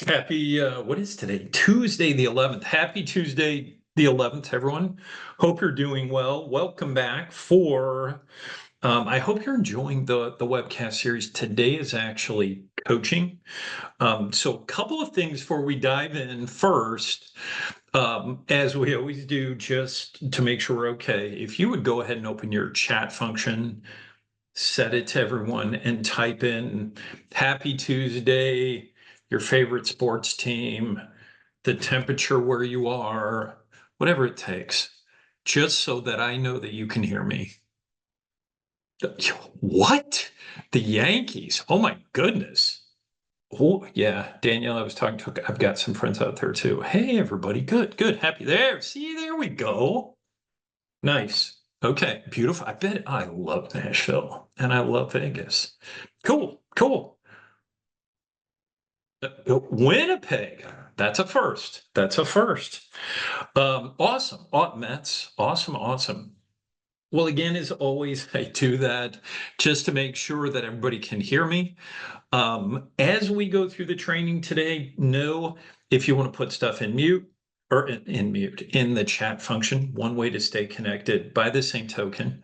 Happy, what is today? Tuesday, the 11th. Happy Tuesday, the 11th, everyone. Hope you're doing well. Welcome back I hope you're enjoying the webcast series. Today is actually coaching. So a couple of things before we dive in. First, as we always do, just to make sure we're okay, if you would go ahead and open your chat function, set it to everyone and type in Happy Tuesday, your favorite sports team, the temperature where you are, whatever it takes, just so that I know that you can hear me. What? The Yankees? Oh my goodness. Oh, yeah, Danielle, I was talking to, I've got some friends out there too. Hey, everybody. Good, good. Happy there. See, there we go. Nice. Okay, beautiful. I bet I love Nashville and I love Vegas. Cool, cool. Winnipeg. That's a first. That's a first. Awesome. Mets. Awesome, awesome. Well, again, as always, I do that just to make sure that everybody can hear me. As we go through the training today, know if you want to put stuff in mute or in mute in the chat function, one way to stay connected. By the same token,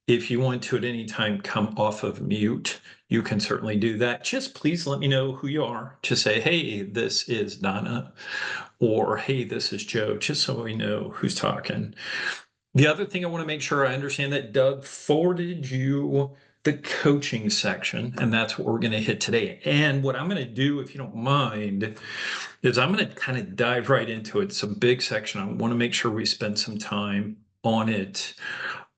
if you want to at any time come off of mute, you can certainly do that. Just please let me know who you are. Just say, hey, this is Donna, or hey, this is Joe, just so we know who's talking. The other thing I want to make sure I understand that Doug forwarded you the coaching section, and that's what we're going to hit today. And what I'm going to do, if you don't mind, is I'm going to kind of dive right into it. It's a big section. I want to make sure we spend some time on it.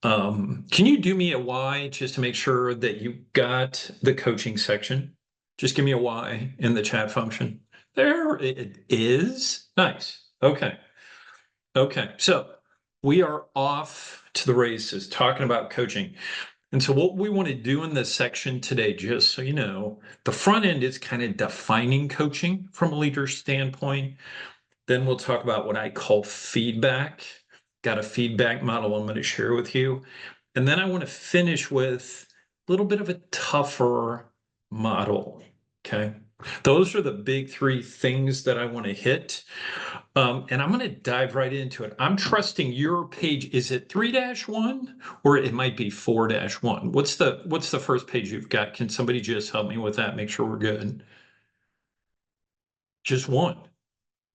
Can you do me a Y just to make sure that you got the coaching section? Just give me a Y in the chat function. There it is. Nice. Okay. Okay. So we are off to the races talking about coaching. And so what we want to do in this section today, just so you know, the front end is kind of defining coaching from a leader's standpoint. Then we'll talk about what I call feedback. Got a feedback model I'm going to share with you. And then I want to finish with a little bit of a tougher model. Okay. Those are the big three things that I want to hit. And I'm going to dive right into it. I'm trusting your page. Is it 3-1 or it might be 4-1? What's the first page you've got? Can somebody just help me with that? Make sure we're good. Just one.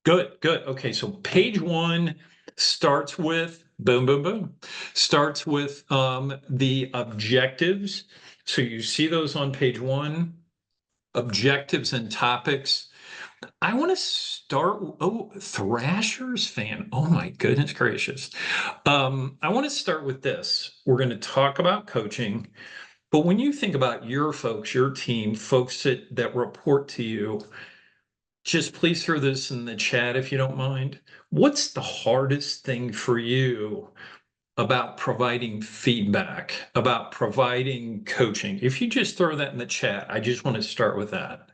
Good, good. Okay, so page one starts with boom, boom, boom. Starts with the objectives. So you see those on page one, objectives and topics. I want to start, Thrashers fan. Oh my goodness gracious. I want to start with this. We're going to talk about coaching, but when you think about your folks, your team, folks that report to you, just please throw this in the chat if you don't mind. What's the hardest thing for you about providing feedback, about providing coaching? If you just throw that in the chat, I just want to start with that.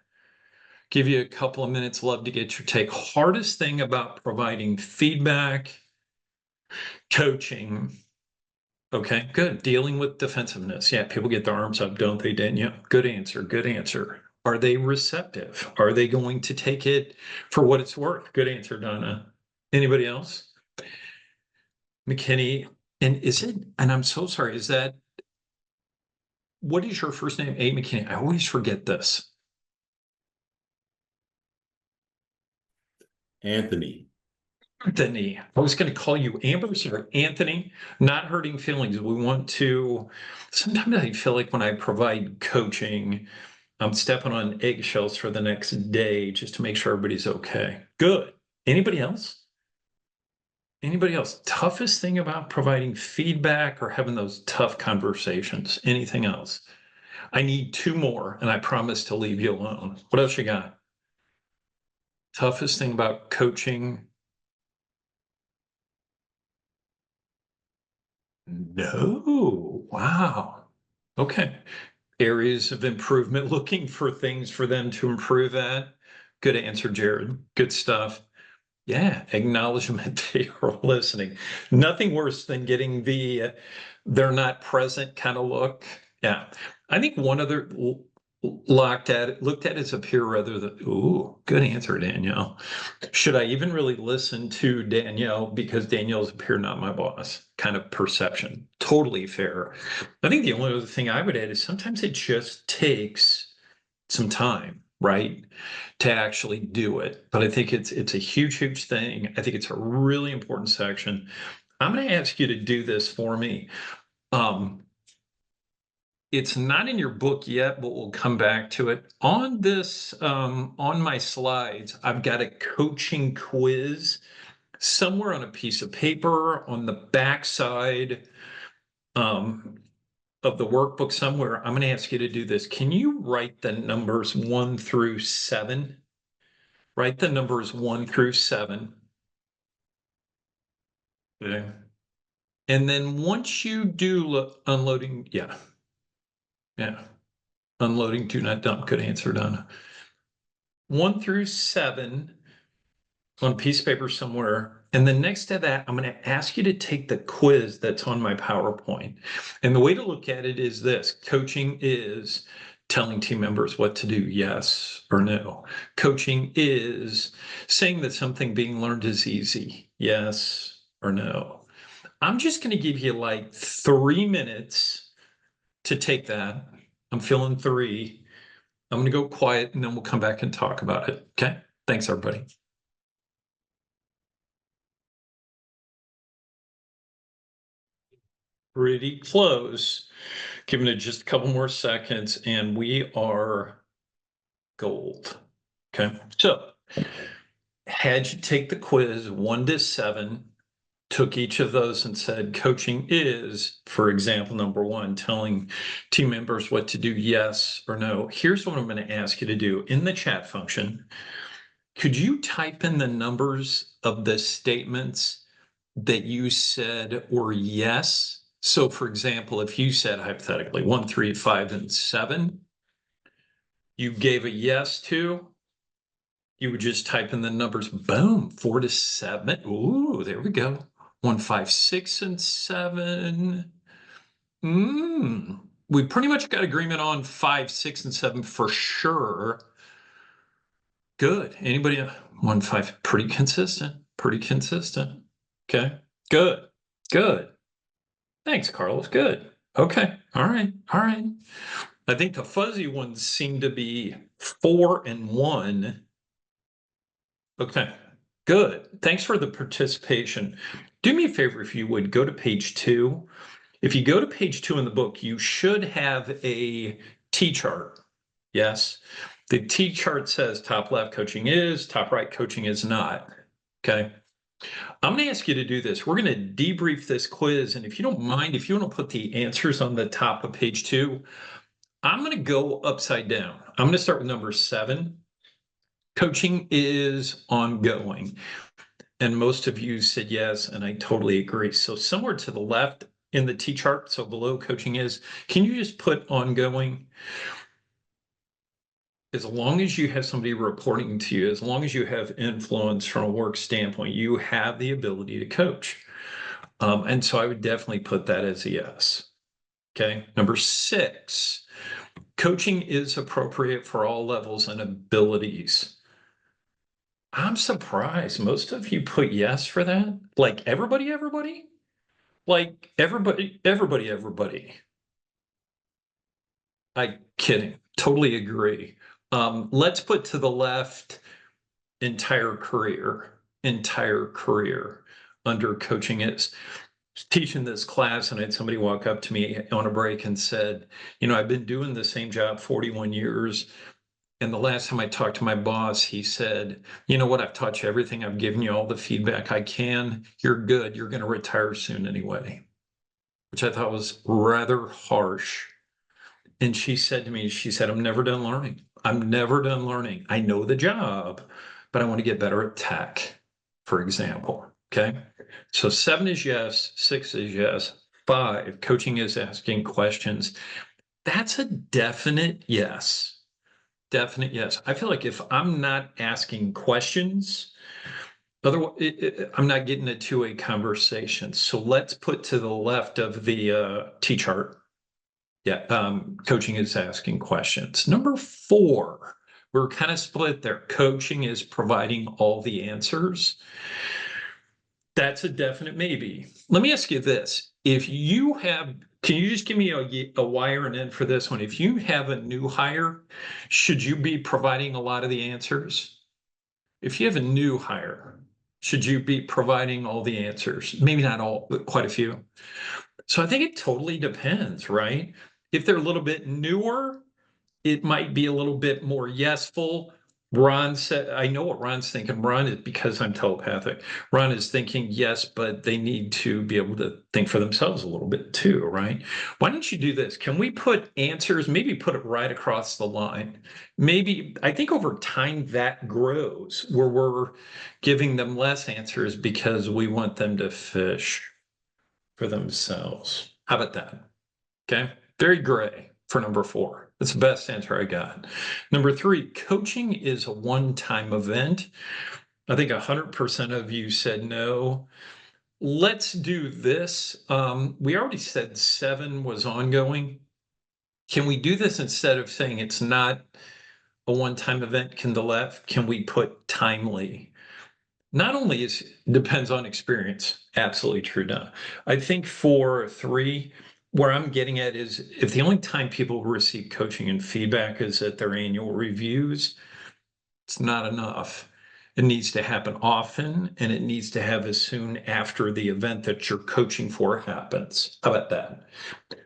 Give you a couple of minutes. Love to get your take. Hardest thing about providing feedback, coaching. Okay, good. Dealing with defensiveness. Yeah, people get their arms up, don't they, Danielle? Good answer. Good answer. Are they receptive? Are they going to take it for what it's worth? Good answer, Donna. Anybody else? McKinney. And I'm so sorry, what is your first name? A. McKinney. I always forget this. Anthony. Anthony. I was going to call you Amber, sorry, Anthony. Not hurting feelings. We want to, sometimes I feel like when I provide coaching, I'm stepping on eggshells for the next day just to make sure everybody's okay. Good. Anybody else? Anybody else? Toughest thing about providing feedback or having those tough conversations? Anything else? I need two more, and I promise to leave you alone. What else you got? Toughest thing about coaching? No. Wow. Okay. Areas of improvement, looking for things for them to improve at. Good answer, Jared. Good stuff. Yeah, acknowledgement they are listening. Nothing worse than getting the they're not present kind of look. Yeah. I think one other looked at as a peer rather than, ooh, good answer, Danielle. Should I even really listen to Danielle because Danielle's a peer, not my boss? Kind of perception. Totally fair. I think the only other thing I would add is sometimes it just takes some time, right, to actually do it. But I think it's a huge thing. I think it's a really important section. I'm going to ask you to do this for me. It's not in your book yet, but we'll come back to it. On this, on my slides, I've got a coaching quiz somewhere on a piece of paper on the backside of the workbook somewhere. I'm going to ask you to do this. Can you write the numbers 1 through 7? Write the numbers 1 through 7. Okay. And then once you do unloading, yeah. Unloading, do not dump. Good answer, Donna. 1 through 7 on a piece of paper somewhere. And then next to that, I'm going to ask you to take the quiz that's on my PowerPoint. And the way to look at it is this: coaching is telling team members what to do, yes or no. Coaching is saying that something being learned is easy, yes or no. I'm just going to give you like 3 minutes to take that. I'm feeling 3. I'm going to go quiet and then we'll come back and talk about it. Okay. Thanks, everybody. Pretty close. Giving it just a couple more seconds and we are gold. Okay. So had you take the quiz 1 to 7, took each of those and said, coaching is, for example, number 1, telling team members what to do, yes or no. Here's what I'm going to ask you to do in the chat function. Could you type in the numbers of the statements that you said were yes? So for example, if you said hypothetically 1, 3, 5, and 7, you gave a yes to, you would just type in the numbers, boom, 4 to 7. Ooh, there we go. 1, 5, 6, and 7. We pretty much got agreement on 5, 6, and 7 for sure. Good. Anybody? 1, 5, pretty consistent. Pretty consistent. Okay. Good. Good. Thanks, Carlos. Good. Okay. All right. All right. I think the fuzzy ones seem to be 4 and 1. Okay. Good. Thanks for the participation. Do me a favor if you would go to page 2. If you go to page 2 in the book, you should have a T-chart. Yes. The T-chart says top left coaching is, top right coaching is not. Okay. I'm going to ask you to do this. We're going to debrief this quiz. And if you don't mind, if you want to put the answers on the top of page 2, I'm going to go upside down. I'm going to start with number 7. Coaching is ongoing. And most of you said yes, and I totally agree. So somewhere to the left in the T-chart, so below coaching is, can you just put ongoing? As long as you have somebody reporting to you, as long as you have influence from a work standpoint, you have the ability to coach. And so I would definitely put that as a yes. Okay. Number 6, coaching is appropriate for all levels and abilities. I'm surprised most of you put yes for that. Like everybody. Like everybody. I kidding. Totally agree. Let's put to the left entire career under coaching is. Teaching this class and I had somebody walk up to me on a break and said, I've been doing the same job 41 years. And the last time I talked to my boss, he said, you know what? I've taught you everything. I've given you all the feedback I can. You're good. You're going to retire soon anyway, which I thought was rather harsh. And she said to me, I'm never done learning. I'm never done learning. I know the job, but I want to get better at tech, for example. Okay. So 7 is yes, 6 is yes, 5, coaching is asking questions. That's a definite yes. Definite yes. I feel like if I'm not asking questions, otherwise, I'm not getting a two-way conversation. So let's put to the left of the T-chart. Yeah, coaching is asking questions. Number 4, we're kind of split there. Coaching is providing all the answers. That's a definite maybe. Let me ask you this. If you have, can you just give me a Y or an N for this one? If you have a new hire, should you be providing a lot of the answers? If you have a new hire, should you be providing all the answers? Maybe not all, but quite a few. So I think it totally depends, right? If they're a little bit newer, it might be a little bit more yesful. Ron said, I know what Ron's thinking. Ron is, because I'm telepathic. Ron is thinking yes, but they need to be able to think for themselves a little bit too, right? Why don't you do this? Can we put answers, maybe put it right across the line? Maybe, I think over time that grows where we're giving them less answers because we want them to fish for themselves. How about that? Okay. Very gray for number 4. That's the best answer I got. Number 3, coaching is a one-time event. I think 100% of you said no. Let's do this. We already said 7 was ongoing. Can we do this instead of saying it's not a one-time event? Can we put timely? Not only is depends on experience, absolutely true. Now, I think for 3, where I'm getting at is if the only time people receive coaching and feedback is at their annual reviews, it's not enough. It needs to happen often, and it needs to have as soon after the event that you're coaching for happens. How about that?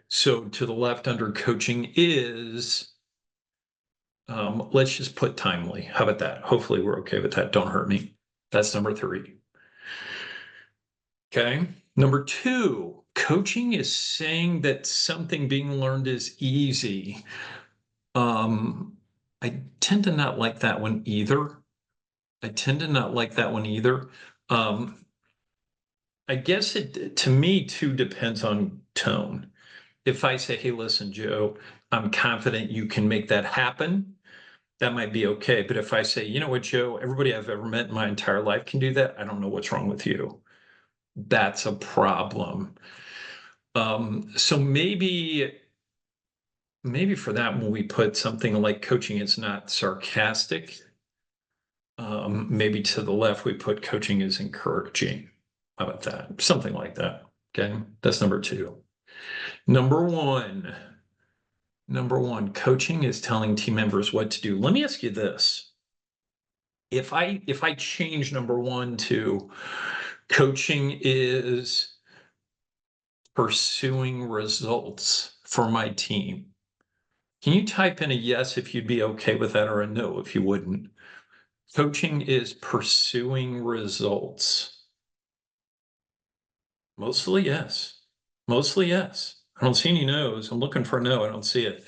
So to the left under coaching is, let's just put timely. How about that? Hopefully we're okay with that. Don't hurt me. That's number 3. Okay. Number 2, coaching is saying that something being learned is easy. I tend to not like that one either. I tend to not like that one either. I guess it, to me, too, depends on tone. If I say, hey, listen, Joe, I'm confident you can make that happen, that might be okay. But if I say, you know what, Joe, everybody I've ever met in my entire life can do that, I don't know what's wrong with you. That's a problem. So maybe for that one we put something like coaching is not sarcastic. Maybe to the left we put coaching is encouraging. How about that? Something like that. Okay, that's number 2. Number 1, coaching is telling team members what to do. Let me ask you this. If I change number 1 to coaching is pursuing results for my team, can you type in a yes if you'd be okay with that or a no if you wouldn't? Coaching is pursuing results. Mostly yes. Mostly yes. I don't see any no's. I'm looking for a no. I don't see it.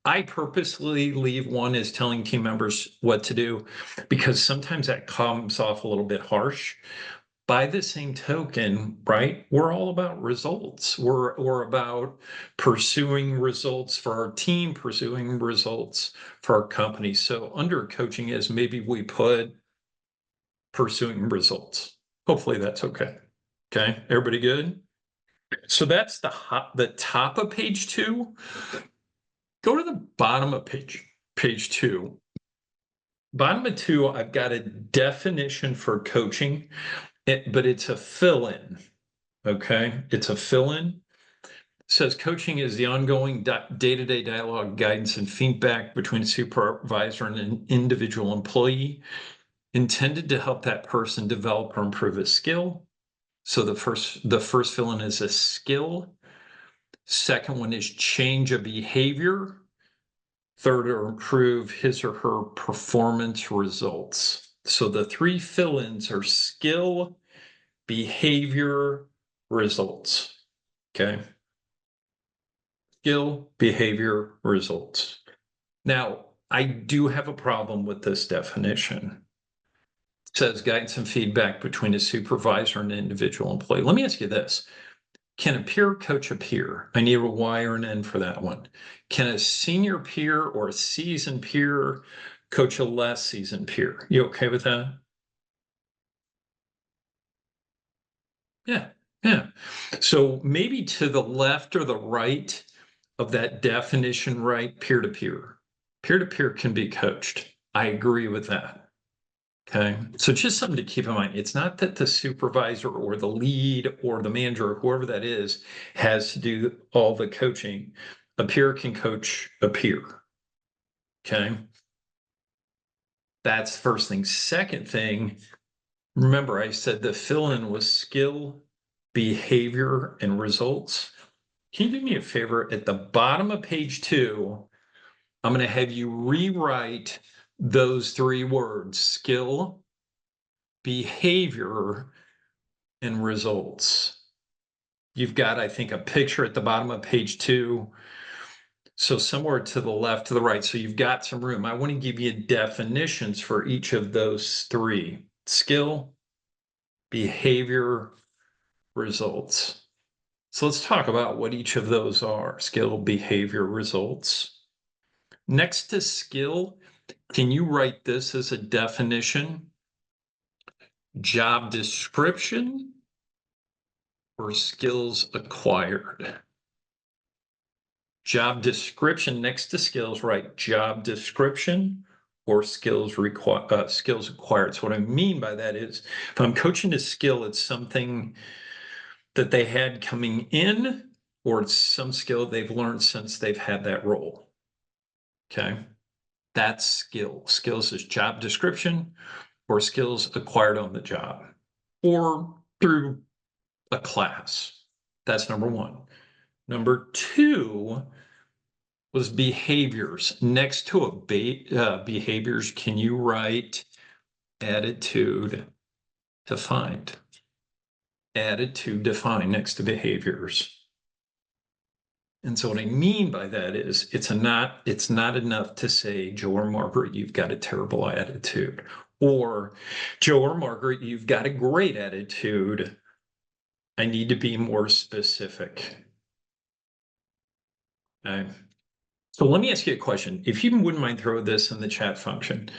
I purposely leave 1 as telling team members what to do because sometimes that comes off a little bit harsh. By the same token, right, we're all about results. We're about pursuing results for our team, pursuing results for our company. So under coaching is maybe we put pursuing results. Hopefully that's okay. Okay, everybody good? So that's the top of page 2. Go to the bottom of page 2. Bottom of 2, I've got a definition for coaching, but it's a fill-in. Okay, it's a fill-in. Says coaching is the ongoing day-to-day dialogue, guidance, and feedback between a supervisor and an individual employee intended to help that person develop or improve a skill. So the first fill-in is a skill. Second one is change a behavior. Third, or improve his or her performance results. So the 3 fill-ins are skill, behavior, results. Okay. Skill, behavior, results. Now, I do have a problem with this definition. It says guidance and feedback between a supervisor and an individual employee. Let me ask you this. Can a peer coach a peer? I need a Y or an N for that one. Can a senior peer or a seasoned peer coach a less seasoned peer? You okay with that? Yeah, yeah. So maybe to the left or the right of that definition right? Peer-to-peer. Peer-to-peer can be coached. I agree with that. Okay. So just something to keep in mind. It's not that the supervisor or the lead or the manager or whoever that is has to do all the coaching. A peer can coach a peer. Okay. That's the first thing. Second thing, remember I said the fill-in was skill, behavior, and results. Can you do me a favor? At the bottom of page 2, I'm going to have you rewrite those 3 words: skill, behavior, and results. You've got, I think, a picture at the bottom of page 2. So somewhere to the left, to the right. So you've got some room. I want to give you definitions for each of those 3: skill, behavior, results. So let's talk about what each of those are: skill, behavior, results. Next to skill, can you write this as a definition? Job description or skills acquired? Job description next to skills, right? Job description or skills acquired. So what I mean by that is, if I'm coaching a skill, it's something that they had coming in, or it's some skill they've learned since they've had that role. Okay, that's skill. Skills is job description or skills acquired on the job or through a class. That's number 1. Number 2 was behaviors. Next to behaviors, can you write attitude defined? Attitude defined next to behaviors. And so what I mean by that is it's not enough to say, Joe or Margaret, you've got a terrible attitude, or Joe or Margaret, you've got a great attitude. I need to be more specific. Okay. So let me ask you a question. If you wouldn't mind throw this in the chat function.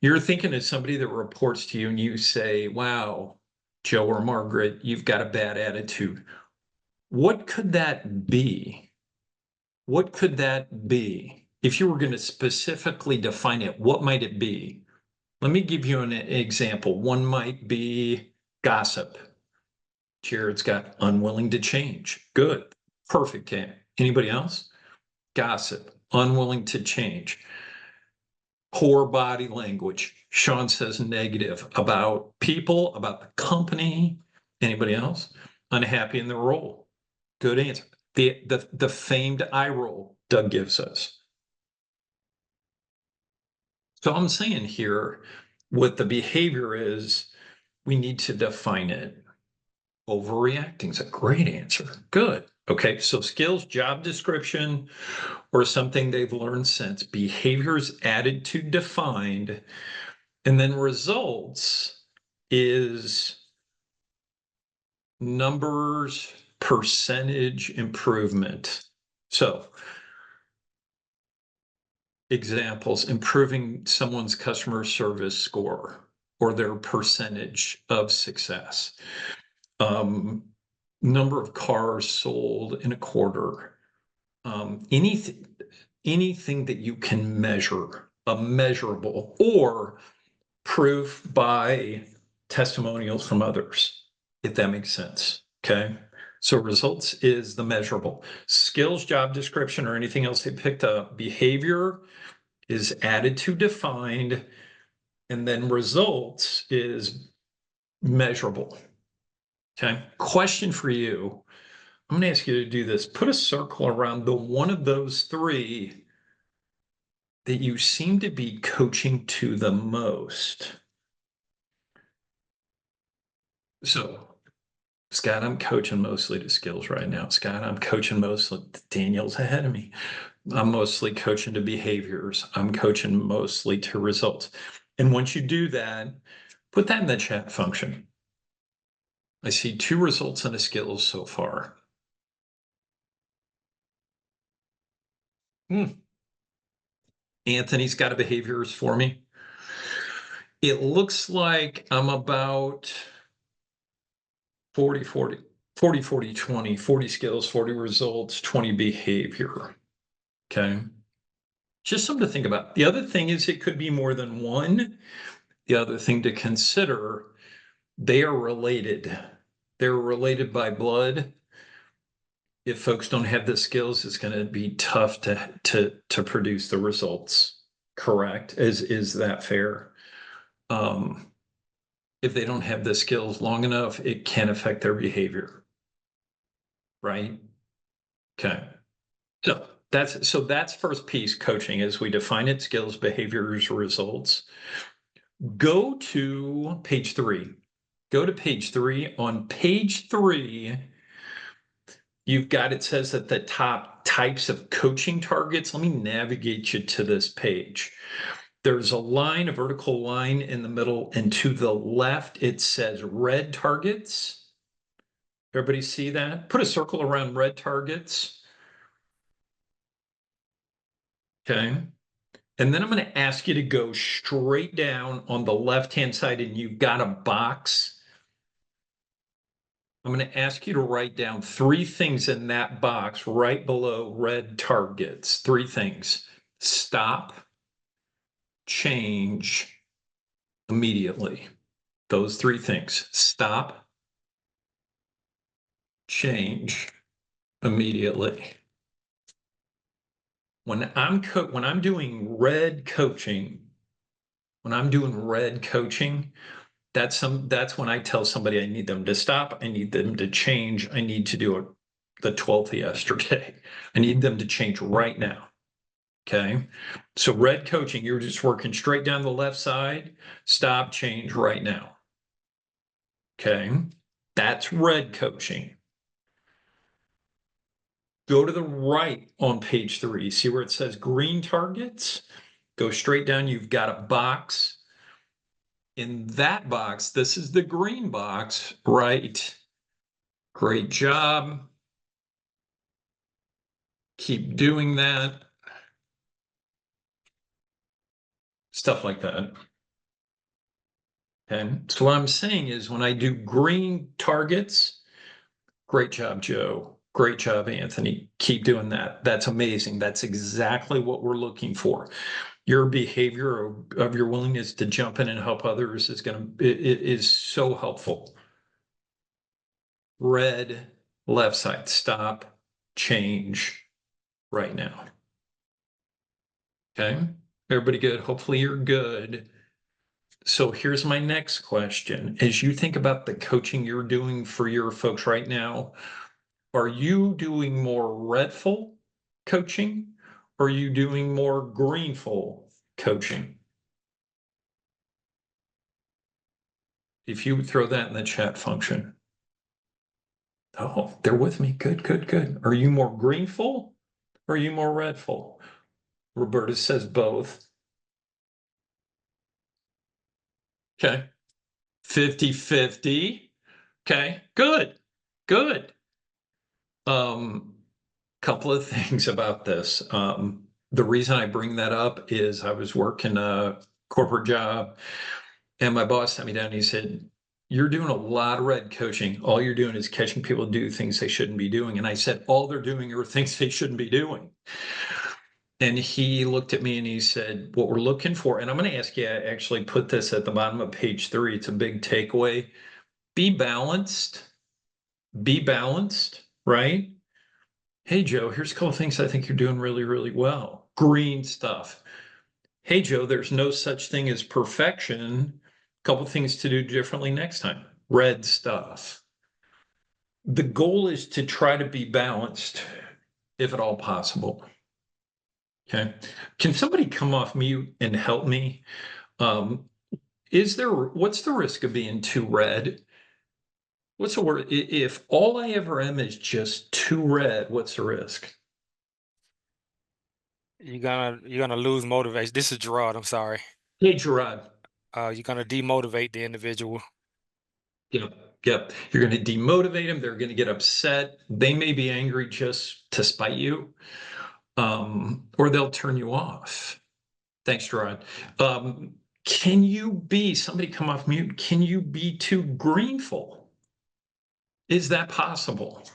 You're thinking of somebody that reports to you and you say, wow, Joe or Margaret, you've got a bad attitude. What could that be? What could that be? If you were going to specifically define it, what might it be? Let me give you an example. One might be gossip. Jared's got unwilling to change. Good. Perfect. Anybody else? Gossip. Unwilling to change. Poor body language. Sean says negative about people, about the company. Anybody else? Unhappy in the role. Good answer. The famed eye roll Doug gives us. So I'm saying here, what the behavior is, we need to define it. Overreacting is a great answer. Good. Okay, so skills, job description, or something they've learned since. Behaviors added to defined. And then results is numbers, percentage improvement. So examples: improving someone's customer service score or their percentage of success. Number of cars sold in a quarter. Anything that you can measure, a measurable, or proof by testimonials from others, if that makes sense. Okay. So results is the measurable. Skills, job description, or anything else they picked up. Behavior is added to defined, and then results is measurable. Okay. Question for you. I'm going to ask you to do this. Put a circle around the one of those 3 that you seem to be coaching to the most. So, Scott, I'm coaching mostly to skills right now. Scott, I'm coaching mostly. Daniel's ahead of me. I'm mostly coaching to behaviors. I'm coaching mostly to results. And once you do that, put that in the chat function. I see 2 results and a skills so far. Anthony's got a behaviors for me. It looks like I'm about 40-40. 40, 40, 20, 40 skills, 40 results, 20 behavior. Okay. Just something to think about. The other thing is it could be more than one. The other thing to consider, they are related. They're related by blood. If folks don't have the skills, it's going to be tough to produce the results. Correct? Is that fair? If they don't have the skills long enough, it can affect their behavior. Right? Okay. So that's first piece coaching as we define it, skills, behaviors, results. Go to page 3. Go to page 3. On page 3, you've got, it says at the top, types of coaching targets. Let me navigate you to this page. There's a line, a vertical line in the middle, and to the left, it says red targets. Everybody see that? Put a circle around red targets. Okay. And then I'm going to ask you to go straight down on the left-hand side, and you've got a box. I'm going to ask you to write down 3 things in that box right below red targets. 3 things. Stop, change, immediately. Those 3 things. Stop, change, immediately. When I'm doing red coaching, that's when I tell somebody I need them to stop, I need them to change, I need to do the 12th yesterday. I need them to change right now. Okay. So red coaching, you're just working straight down the left side, stop, change right now. Okay. That's red coaching. Go to the right on page 3. See where it says green targets? Go straight down. You've got a box. In that box, this is the green box, right? Great job. Keep doing that. Stuff like that. Okay. So what I'm saying is when I do green targets, great job, Joe. Great job, Anthony. Keep doing that. That's amazing. That's exactly what we're looking for. Your behavior of your willingness to jump in and help others is so helpful. Red, left side, stop, change right now. Okay. Everybody good? Hopefully you're good. So here's my next question. As you think about the coaching you're doing for your folks right now, are you doing more redful coaching? Or are you doing more greenful coaching? If you would throw that in the chat function. Oh, they're with me. Good, good, good. Are you more greenful or are you more redful? Roberta says both. Okay. 50-50. Okay, good, good. Couple of things about this. The reason I bring that up is I was working a corporate job and my boss sat me down and he said, "You're doing a lot of red coaching. All you're doing is catching people to do things they shouldn't be doing." And I said, "All they're doing are things they shouldn't be doing." And he looked at me and he said, "What we're looking for," and I'm going to ask you, I actually put this at the bottom of page 3. It's a big takeaway. Be balanced. Be balanced, right? Hey, Joe, here's a couple of things I think you're doing really, really well. Green stuff. Hey, Joe, there's no such thing as perfection. A couple of things to do differently next time. Red stuff. The goal is to try to be balanced, if at all possible. Okay. Can somebody come off mute and help me? What's the risk of being too red? What's the word? If all I ever am is just too red, what's the risk? You're gonna lose motivation. This is Gerard, I'm sorry. Hey, Gerard. You're gonna demotivate the individual. Yep. Yep. You're going to demotivate them. They're going to get upset. They may be angry just to spite you, or they'll turn you off. Thanks, Gerard. Somebody come off mute? Can you be too greenful? Is that possible?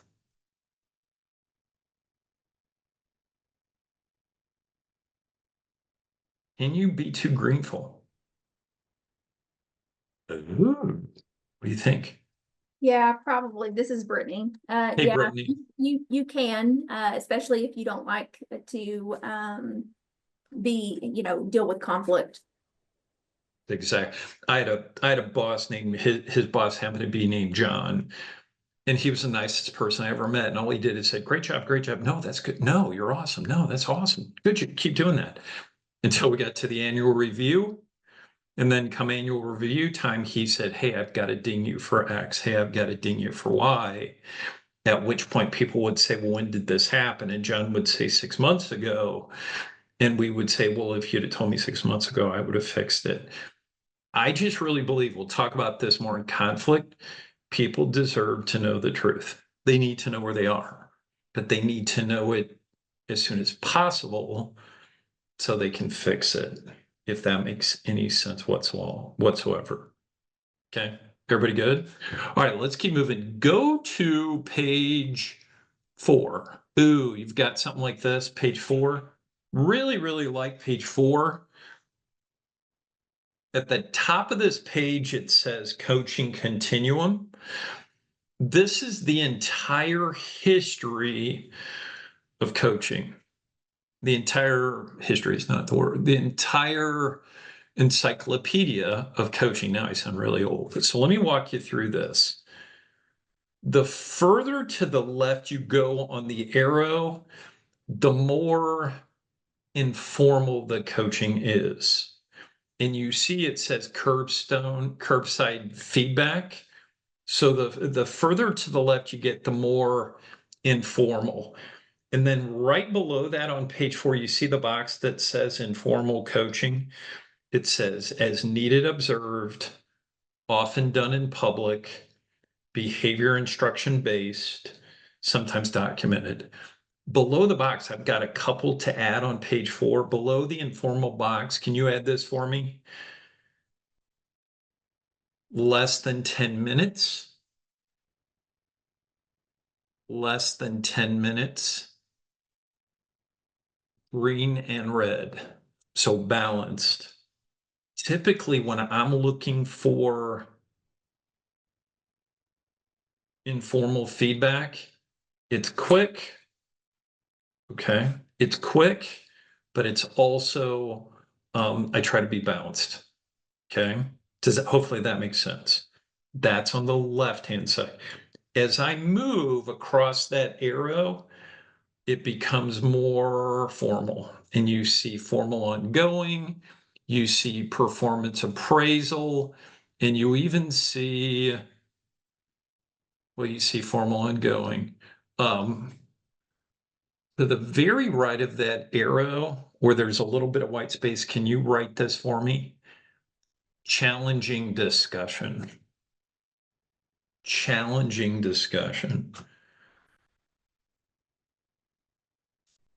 Can you be too greenful? Ooh, what do you think? Yeah, probably. This is Brittany. Hey, Yeah, Brittany. you can, especially if you don't like to deal with conflict. Exactly. I had a boss named his boss happened to be named John, and he was the nicest person I ever met. And all he did is say, "Great job, great job." No, that's good. No, you're awesome. No, that's awesome. Good. You keep doing that. Until we got to the annual review. And then come annual review time, he said, "Hey, I've got to ding you for X. Hey, I've got to ding you for Y." At which point people would say, "Well, when did this happen?" And John would say 6 months ago. And we would say, "Well, if you'd have told me 6 months ago, I would have fixed it." I just really believe we'll talk about this more in conflict. People deserve to know the truth. They need to know where they are, but they need to know it as soon as possible so they can fix it, if that makes any sense whatsoever. Okay, everybody good? All right, let's keep moving. Go to page 4. Ooh, you've got something like this, page 4. Really, really like page 4. At the top of this page, it says coaching continuum. This is the entire history of coaching. The entire history is not the word, the entire encyclopedia of coaching. Now I sound really old. So let me walk you through this. The further to the left you go on the arrow, the more informal the coaching is. And you see it says curbside feedback. So the further to the left you get, the more informal. And then right below that on page 4, you see the box that says informal coaching. It says as needed, observed, often done in public, behavior instruction based, sometimes documented. Below the box, I've got a couple to add on page 4. Below the informal box, can you add this for me? Less than 10 minutes. Less than 10 minutes. Green and red. So balanced. Typically, when I'm looking for informal feedback, it's quick. Okay. It's quick, but it's also, I try to be balanced. Okay. Hopefully that makes sense. That's on the left-hand side. As I move across that arrow, it becomes more formal, and you see formal ongoing, you see performance appraisal, and you even see, well, you see formal ongoing. To the very right of that arrow, where there's a little bit of white space, can you write this for me? Challenging discussion. Challenging discussion.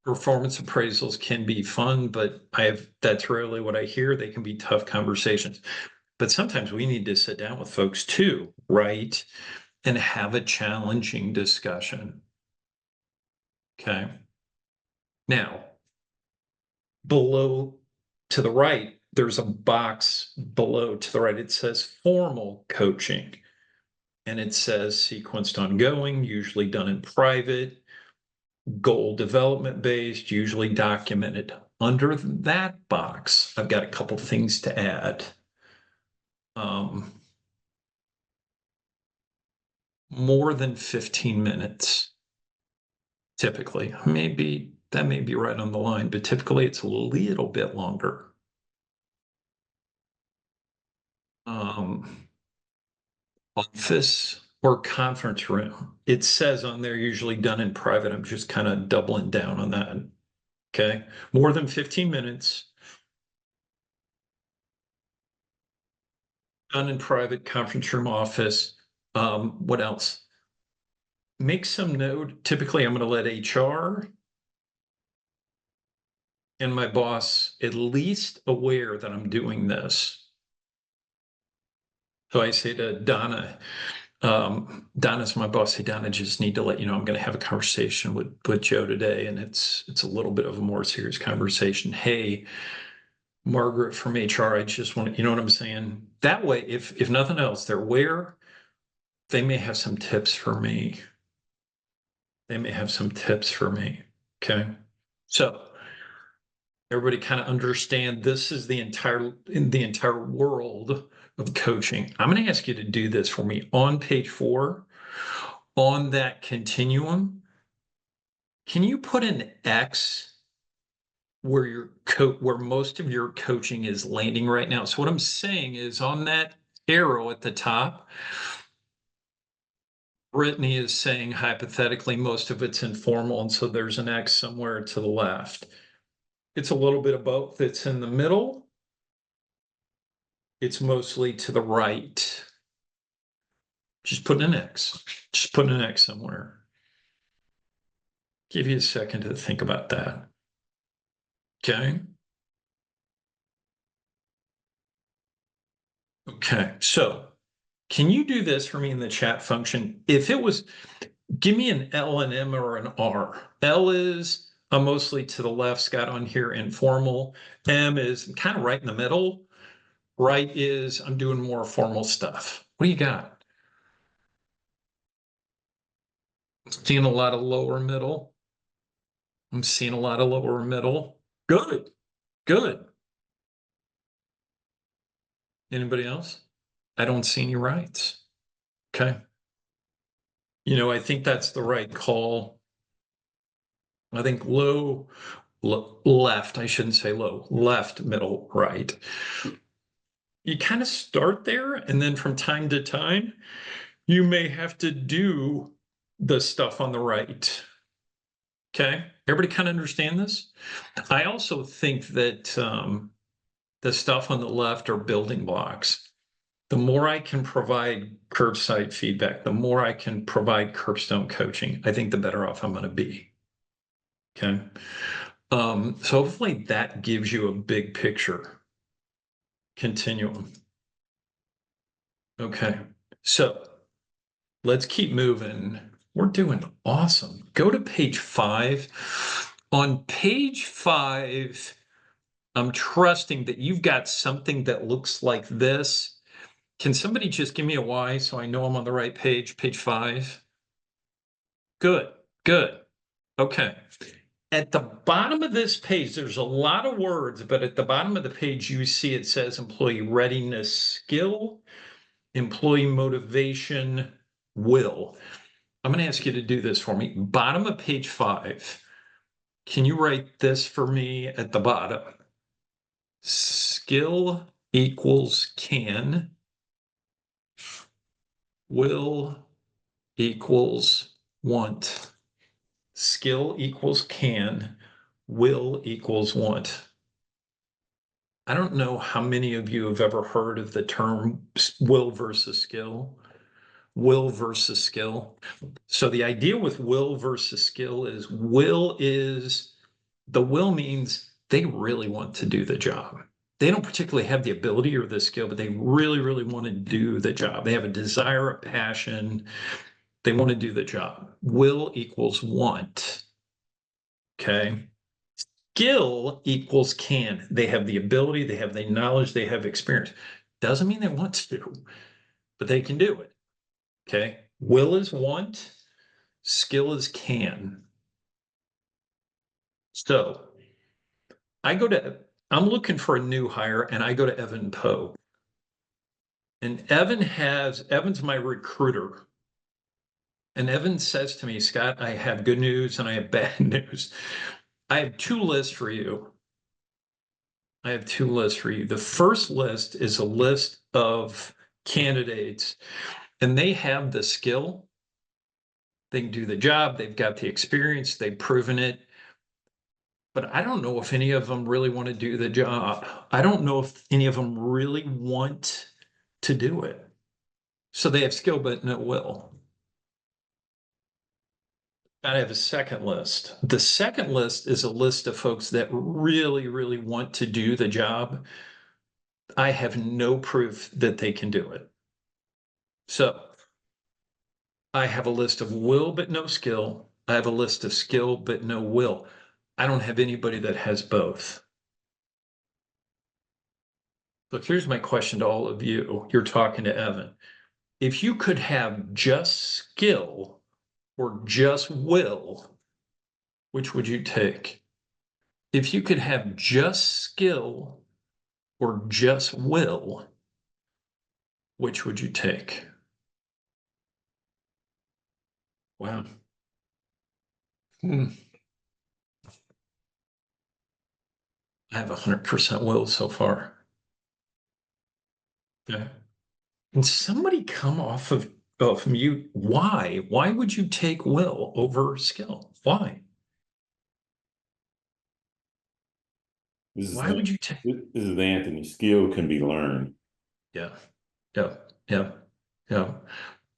Performance appraisals can be fun, but that's rarely what I hear. They can be tough conversations. But sometimes we need to sit down with folks too, right? And have a challenging discussion. Okay. Now, below to the right, there's a box below to the right. It says formal coaching. And it says sequenced ongoing, usually done in private, goal development based, usually documented. Under that box, I've got a couple things to add. More than 15 minutes, typically. Maybe that may be right on the line, but typically it's a little bit longer. Office or conference room. It says on there usually done in private. I'm just kind of doubling down on that. Okay. More than 15 minutes. Done in private, conference room, office. What else? Make some note. Typically, I'm going to let HR and my boss at least aware that I'm doing this. So I say to Donna, Donna's my boss. Hey, Donna, just need to let you know I'm going to have a conversation with Joe today, and it's a little bit of a more serious conversation. Hey, Margaret from HR, I just want to, you know what I'm saying? That way, if nothing else, they're aware. They may have some tips for me. They may have some tips for me. Okay. So everybody kind of understand this is the entire world of coaching. I'm going to ask you to do this for me on page 4 on that continuum. Can you put an X where where most of your coaching is landing right now? So what I'm saying is on that arrow at the top, Brittany is saying hypothetically most of it's informal, and so there's an X somewhere to the left. It's a little bit of both. It's in the middle. It's mostly to the right. Just put an X. Just put an X somewhere. Give you a second to think about that. Okay. Okay. So can you do this for me in the chat function? If it was, give me an L, an M, or an R. L is mostly to the left, Scott, on here, informal. M is kind of right in the middle. Right is I'm doing more formal stuff. What do you got? Seeing a lot of lower middle. I'm seeing a lot of lower middle. Good. Good. Anybody else? I don't see any rights. Okay. You know, I think that's the right call. I think low, left, I shouldn't say low, left, middle, right. You kind of start there, and then from time to time, you may have to do the stuff on the right. Okay. Everybody kind of understand this? I also think that the stuff on the left are building blocks. The more I can provide curbside feedback, the more I can provide curbstone coaching, I think the better off I'm going to be. Okay. So hopefully that gives you a big picture continuum. Okay. So let's keep moving. We're doing awesome. Go to page 5. On page 5, I'm trusting that you've got something that looks like this. Can somebody just give me a Y so I know I'm on the right page, page 5? Good, good. Okay. At the bottom of this page, there's a lot of words, but at the bottom of the page, you see it says employee readiness skill, employee motivation, will. I'm going to ask you to do this for me. Bottom of page 5. Can you write this for me at the bottom? Skill equals can, will equals want. Skill equals can, will equals want. I don't know how many of you have ever heard of the term will versus skill. Will versus skill. So the idea with will versus skill is the will means they really want to do the job. They don't particularly have the ability or the skill, but they really, really want to do the job. They have a desire, a passion. They want to do the job. Will equals want. Okay. Skill equals can. They have the ability, they have the knowledge, they have experience. Doesn't mean they want to, but they can do it. Okay. Will is want, skill is can. So I'm looking for a new hire, and I go to Evan Poe. And Evan's my recruiter. And Evan says to me, Scott, I have good news and I have bad news. I have 2 lists for you. I have 2 lists for you. The first list is a list of candidates, and they have the skill. They can do the job. They've got the experience. They've proven it. But I don't know if any of them really want to do the job. I don't know if any of them really want to do it. So they have skill, but no will. I have a second list. The second list is a list of folks that really, really want to do the job. I have no proof that they can do it. So I have a list of will but no skill. I have a list of skill but no will. I don't have anybody that has both. Look, here's my question to all of you. You're talking to Evan. If you could have just skill or just will, which would you take? If you could have just skill or just will, which would you take? Wow. I have 100% will so far. Yeah. And somebody come off of mute. Why? Why would you take will over skill? Why? This is Why would you take? this is Anthony. Skill can be learned. Yeah. Yeah. Yeah. Yeah.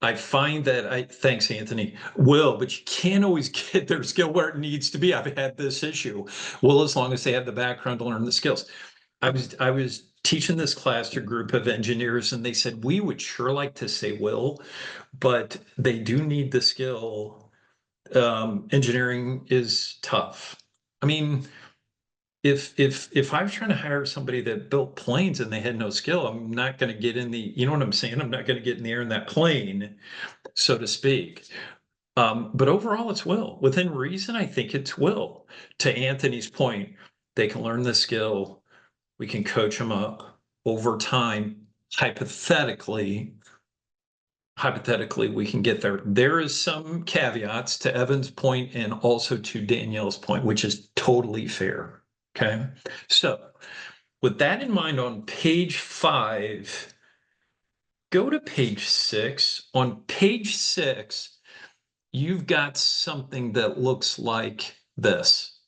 I find that thanks, Anthony, will, but you can't always get their skill where it needs to be. I've had this issue. Well, as long as they have the background to learn the skills. I was teaching this class to a group of engineers, and they said, we would sure like to say will, but they do need the skill. Engineering is tough. I mean, if I was trying to hire somebody that built planes and they had no skill, I'm not going to get in the, you know what I'm saying? I'm not going to get in the air in that plane, so to speak. But overall, it's will. Within reason, I think it's will. To Anthony's point, they can learn the skill. We can coach them up over time. Hypothetically, we can get there. There is some caveats to Evan's point and also to Danielle's point, which is totally fair. Okay. So with that in mind, on page 5, go to page 6. On page 6, you've got something that looks like this.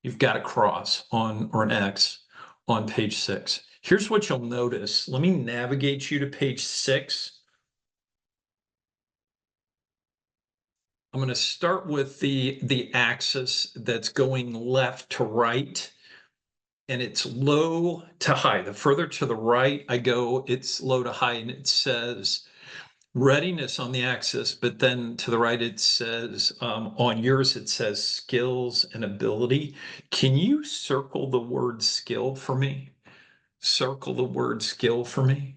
You've got a cross on or an X on page 6. Here's what you'll notice. Let me navigate you to page 6. I'm going to start with the axis that's going left to right, and it's low to high. The further to the right I go, it's low to high, and it says readiness on the axis, but then to the right it says, on yours it says skills and ability. Can you circle the word skill for me? Circle the word skill for me.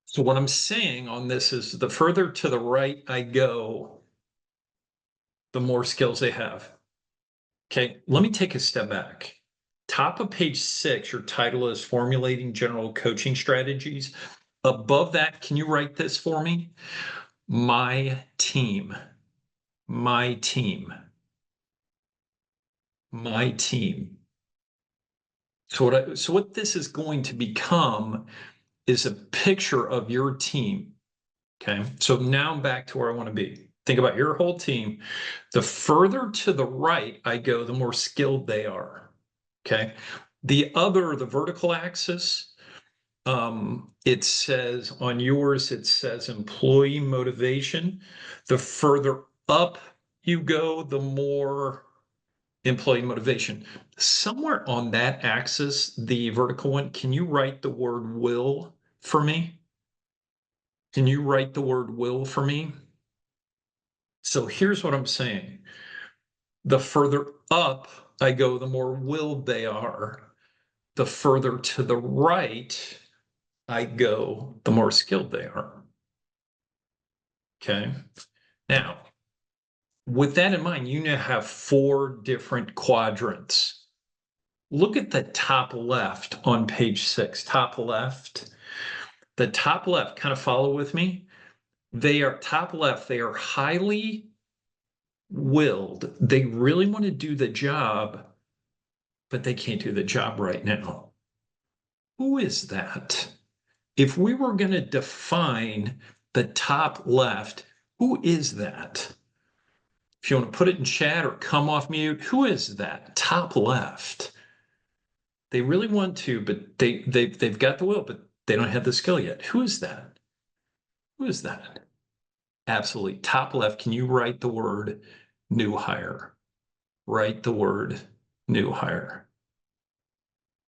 So what I'm saying on this is the further to the right I go, the more skills they have. Okay, let me take a step back. Top of page 6, your title is Formulating General Coaching Strategies. Above that, can you write this for me? My team, my team, my team. So what this is going to become is a picture of your team. Okay, so now I'm back to where I want to be. Think about your whole team. The further to the right I go, the more skilled they are. Okay, the vertical axis, it says on yours, it says employee motivation. The further up you go, the more employee motivation. Somewhere on that axis, the vertical one, can you write the word will for me? Can you write the word will for me? So here's what I'm saying. The further up I go, the more willed they are. The further to the right I go, the more skilled they are. Okay. Now, with that in mind, you now have 4 different quadrants. Look at the top left on page 6. Top left. The top left, kind of follow with me. They are top left. They are highly willed. They really want to do the job, but they can't do the job right now. Who is that? If we were going to define the top left, who is that? If you want to put it in chat or come off mute, who is that top left? They really want to, but they've got the will, but they don't have the skill yet. Who is that? Who is that? Absolutely. Top left, can you write the word new hire? Write the word new hire.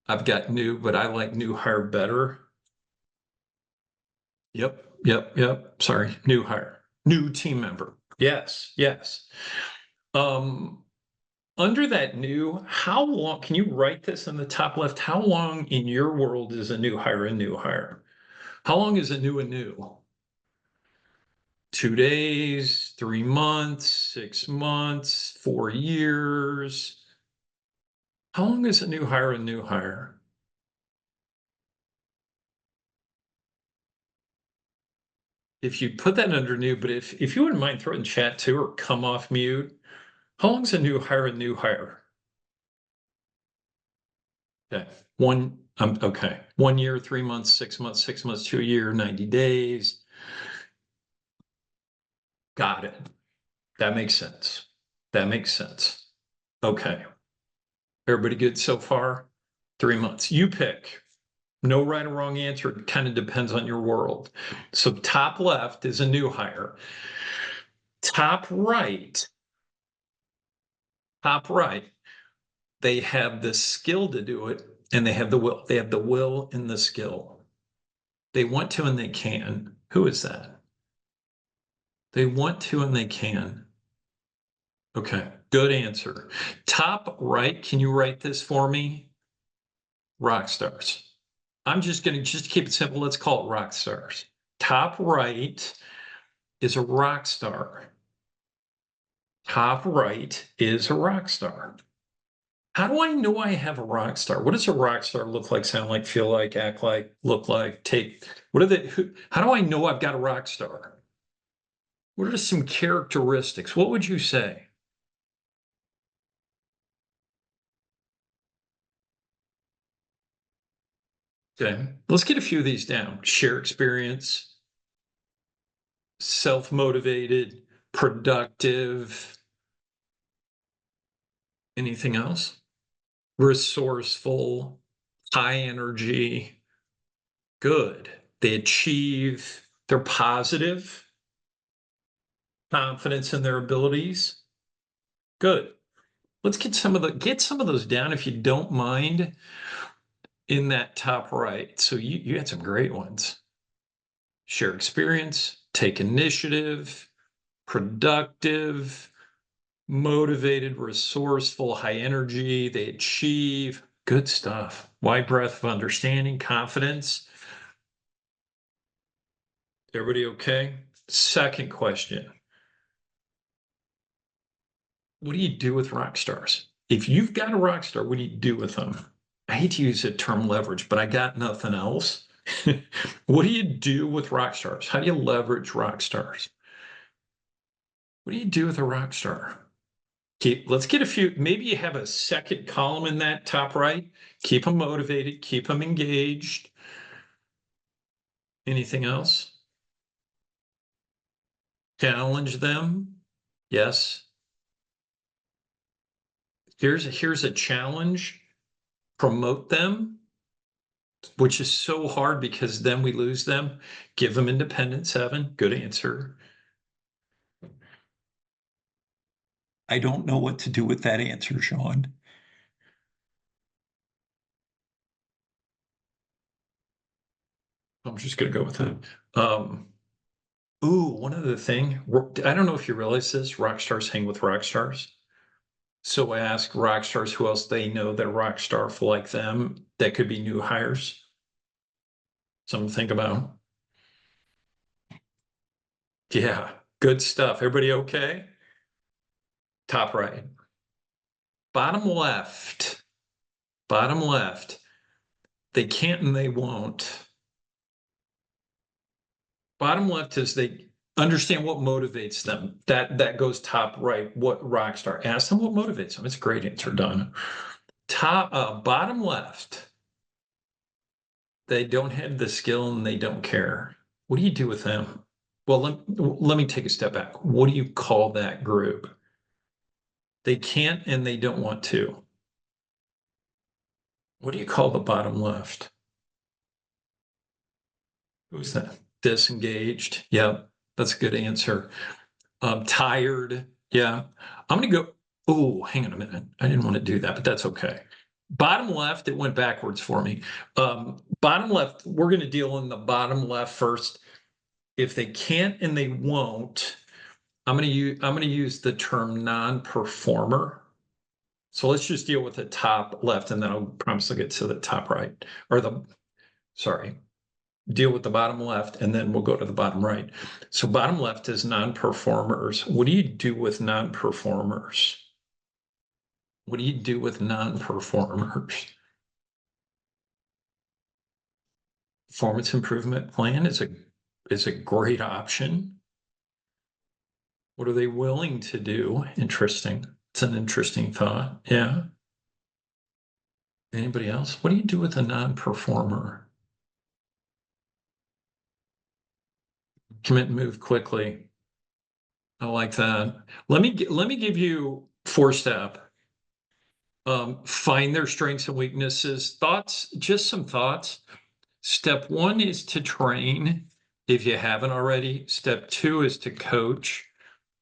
I've got new, but I like new hire better. Yep. Yep. Sorry, new hire, new team member. Yes. Under that new, how long, can you write this in the top left? How long in your world is a new hire a new hire? How long is a new? 2 days, 3 months, 6 months, 4 years? How long is a new hire? If you put that under new, but if you wouldn't mind throwing in chat too, or come off mute, how long is a new hire? Okay, okay. 1 year, 3 months, 6 months, 6 months to a year, 90 days. Got it. That makes sense. Okay. Everybody good so far? 3 months. You pick. No right or wrong answer. It kind of depends on your world. So top left is a new hire. Top right, they have the skill to do it and they have the will. They have the will and the skill. They want to and they can. Who is that? They want to and they can. Okay, good answer. Top right, can you write this for me? Rock stars. I'm just going to keep it simple. Let's call it rock stars. Top right is a rock star. Top right is a rock star. How do I know I have a rock star? What does a rock star look like, sound like, feel like, act like, look like, take? How do I know I've got a rock star? What are some characteristics? What would you say? Okay, let's get a few of these down. Share experience, self-motivated, productive. Anything else? Resourceful, high energy. Good. They achieve, they're positive, confidence in their abilities. Good. Let's get some of those down if you don't mind in that top right. So you had some great ones. Share experience, take initiative, productive, motivated, resourceful, high energy, they achieve. Good stuff. Wide breadth of understanding, confidence. Everybody okay? Second question. What do you do with rock stars? If you've got a rock star, what do you do with them? I hate to use the term leverage, but I got nothing else. What do you do with rock stars? How do you leverage rock stars? What do you do with a rock star? Let's get a few. Maybe you have a second column in that top right. Keep them motivated, keep them engaged. Anything else? Challenge them. Yes. Here's a challenge. Promote them, which is so hard because then we lose them. Give them independence, Evan. Good answer. I don't know what to do with that answer, Sean. I'm just going to go with it. One other thing. I don't know if you realize this. Rock stars hang with rock stars. So I ask rock stars who else they know that rock star like them. That could be new hires. Something to think about. Yeah, good stuff. Everybody okay? Top right. Bottom left. They can't and they won't. Bottom left is they understand what motivates them. That goes top right. What rock star? Ask them what motivates them. It's a great answer, done. Bottom left. They don't have the skill and they don't care. What do you do with them? Well, let me take a step back. What do you call that group? They can't and they don't want to. What do you call the bottom left? Who's that? Disengaged. Yep, that's a good answer. Tired. Yeah. I'm going to go. Oh, hang on a minute. I didn't want to do that, but that's okay. Bottom left, it went backwards for me. Bottom left, we're going to deal in the bottom left first. If they can't and they won't, I'm gonna use the term non-performer. So let's just deal with the top left, and then I'll promise I'll get to the top right, or sorry, deal with the bottom left, and then we'll go to the bottom right. So bottom left is non-performers. What do you do with non-performers? What do you do with non-performers? Performance improvement plan is a great option. What are they willing to do? Interesting. It's an interesting thought. Yeah. Anybody else? What do you do with a non-performer? Commit and move quickly. I like that. Let me give you 4-step. Find their strengths and weaknesses. Thoughts, just some thoughts. Step 1 is to train if you haven't already. Step 2 is to coach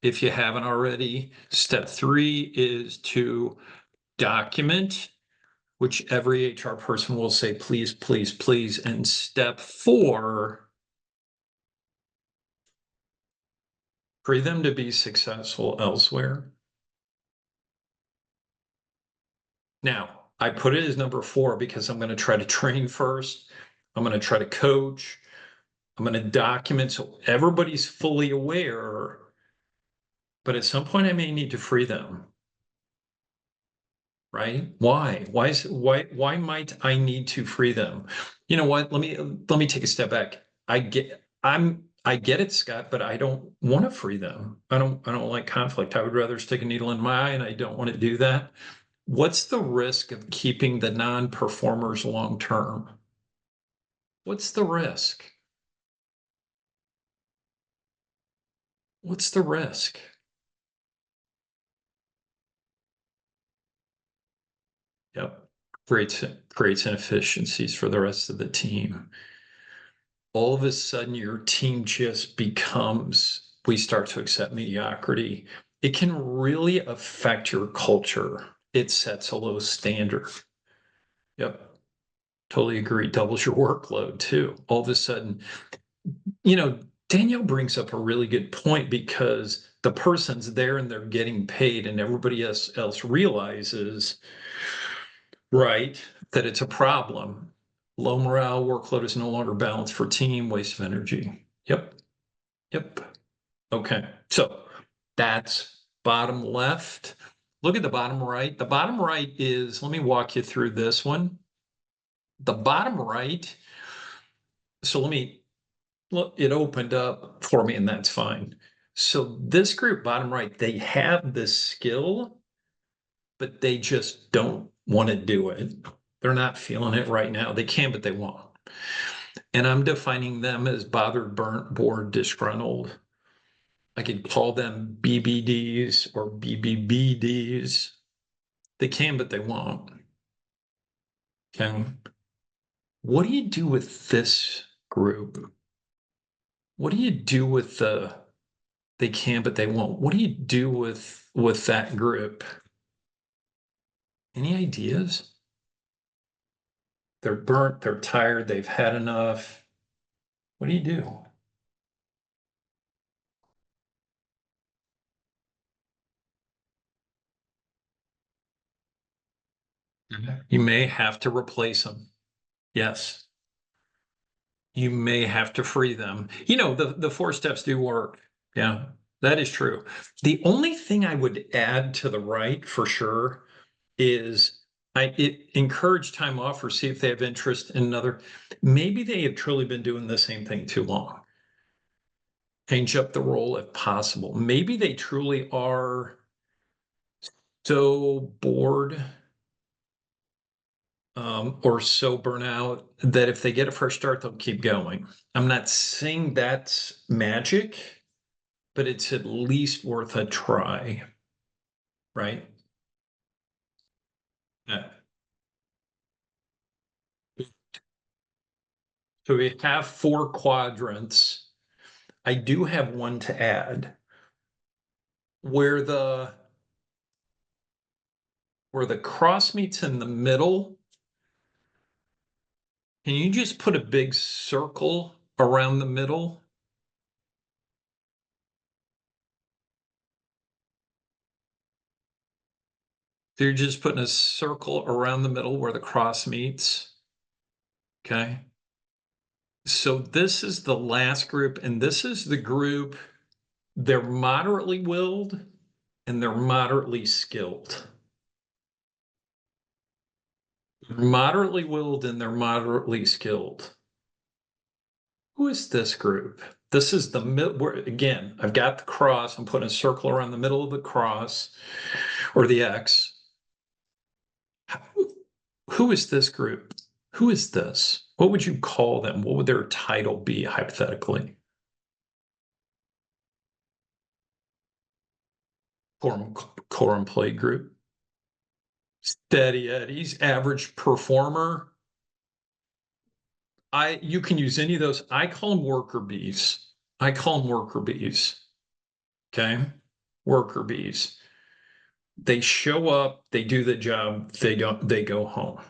if you haven't already. Step 3 is to document, which every HR person will say, please, please, please. And step 4, for them to be successful elsewhere. Now, I put it as number 4 because I'm going to try to train first. I'm going to try to coach. I'm going to document so everybody's fully aware. But at some point, I may need to free them. Right? Why? Why might I need to free them? You know what? Let me take a step back. I get it, Scott, but I don't want to free them. I don't like conflict. I would rather stick a needle in my eye, and I don't want to do that. What's the risk of keeping the non-performers long term? What's the risk? What's the risk? Yep. Creates inefficiencies for the rest of the team. All of a sudden, your team just becomes, we start to accept mediocrity. It can really affect your culture. It sets a low standard. Yep. Totally agree. Doubles your workload too. All of a sudden, Danielle brings up a really good point, because the person's there and they're getting paid, and everybody else realizes, right, that it's a problem. Low morale, workload is no longer balanced for team, waste of energy. Yep. Okay. So that's bottom left. Look at the bottom right. The bottom right is, let me walk you through this one. The bottom right. So look, it opened up for me, and that's fine. So this group, bottom right, they have the skill, but they just don't want to do it. They're not feeling it right now. They can, but they won't. And I'm defining them as bothered, burnt, bored, disgruntled. I could call them BBDs or BBBDs. They can, but they won't. Okay. What do you do with this group? What do you do with they can, but they won't? What do you do with that group? Any ideas? They're burnt, they're tired, they've had enough. What do you do? You may have to replace them. Yes. You may have to free them. The 4 steps do work. Yeah, that is true. The only thing I would add to the right for sure is encourage time off, or see if they have interest in another. Maybe they have truly been doing the same thing too long. Change up the role if possible. Maybe they truly are so bored or so burnout that if they get a fresh start, they'll keep going. I'm not saying that's magic, but it's at least worth a try, right? Yeah. So we have 4 quadrants. I do have one to add, where the cross meets in the middle. Can you just put a big circle around the middle? So you're just putting a circle around the middle where the cross meets. Okay. So this is the last group, and this is the group, they're moderately willed and they're moderately skilled. Moderately willed and they're moderately skilled. Who is this group? This is the middle. Again, I've got the cross. I'm putting a circle around the middle of the cross or the X. Who is this group? Who is this? What would you call them? What would their title be hypothetically? Core employee group. Steady Eddie's, average performer. You can use any of those. I call them worker bees. I call them worker bees. Okay. Worker bees. They show up, they do the job, they go home.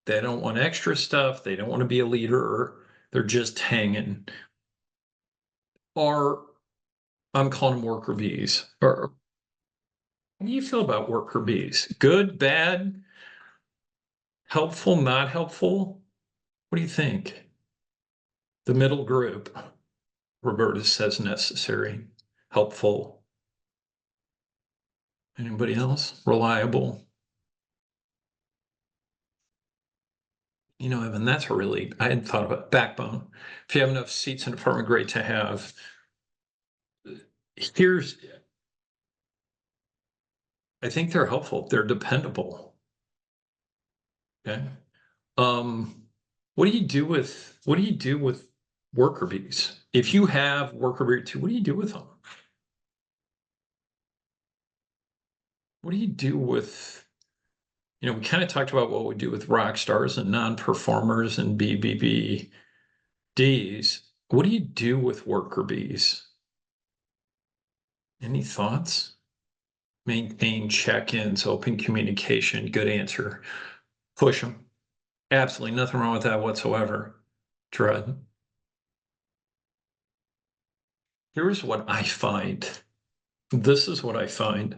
They don't want extra stuff, they don't want to be a leader, they're just hanging. Or I'm calling them worker bees. Or how do you feel about worker bees? Good, bad, helpful, not helpful? What do you think? The middle group, Roberta says necessary, helpful. Anybody else? Reliable. You know, Evan, that's a really, I hadn't thought about backbone. If you have enough seats in department, great to have. I think they're helpful. They're dependable. Okay. What do you do with worker bees? If you have worker bee 2, what do you do with them? What do you do with, we kind of talked about what we do with rock stars and non-performers and BBBDs. What do you do with worker bees? Any thoughts? Maintain check-ins, open communication, good answer. Push them. Absolutely nothing wrong with that whatsoever. Dread. Here's what I find. This is what I find.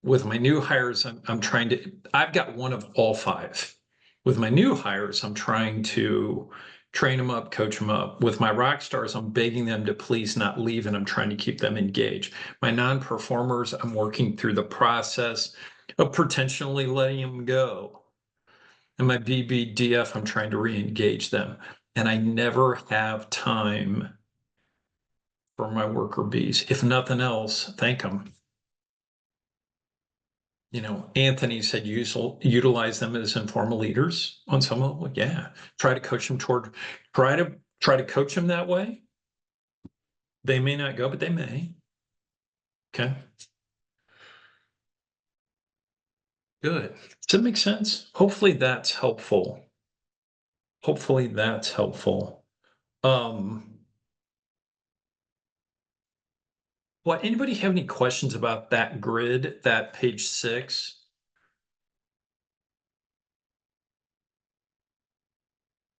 With my new hires, I've got one of all 5. With my new hires, I'm trying to train them up, coach them up. With my rock stars, I'm begging them to please not leave, and I'm trying to keep them engaged. My non-performers, I'm working through the process of potentially letting them go. And my BBDF, I'm trying to re-engage them. And I never have time for my worker bees. If nothing else, thank them. Anthony said utilize them as informal leaders on some level. Yeah, try to coach them try to coach them that way. They may not go, but they may. Okay. Good. Does it make sense? Hopefully that's helpful. Hopefully that's helpful. Well, anybody have any questions about that grid, that page 6?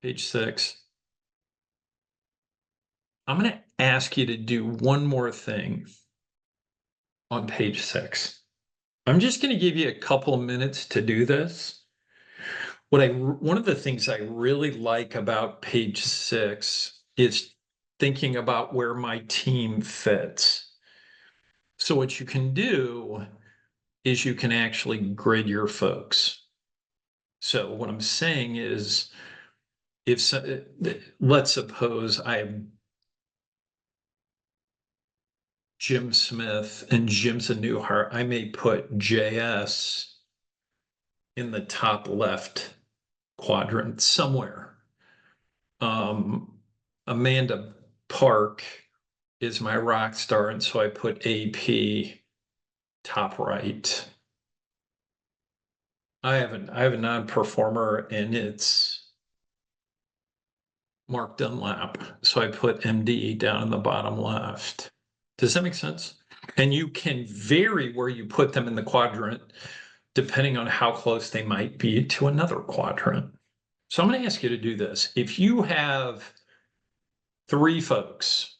Page 6. I'm going to ask you to do one more thing on page 6. I'm just going to give you a couple of minutes to do this. One of the things I really like about page 6 is thinking about where my team fits. So what you can do is you can actually grid your folks. So what I'm saying is, let's suppose I have Jim Smith and Jim's a new hire, I may put JS in the top left quadrant somewhere. Amanda Park is my rock star, and so I put AP top right. I have a non-performer, and it's Mark Dunlap, so I put MD down in the bottom left. Does that make sense? And you can vary where you put them in the quadrant depending on how close they might be to another quadrant. So I'm going to ask you to do this. If you have 3 folks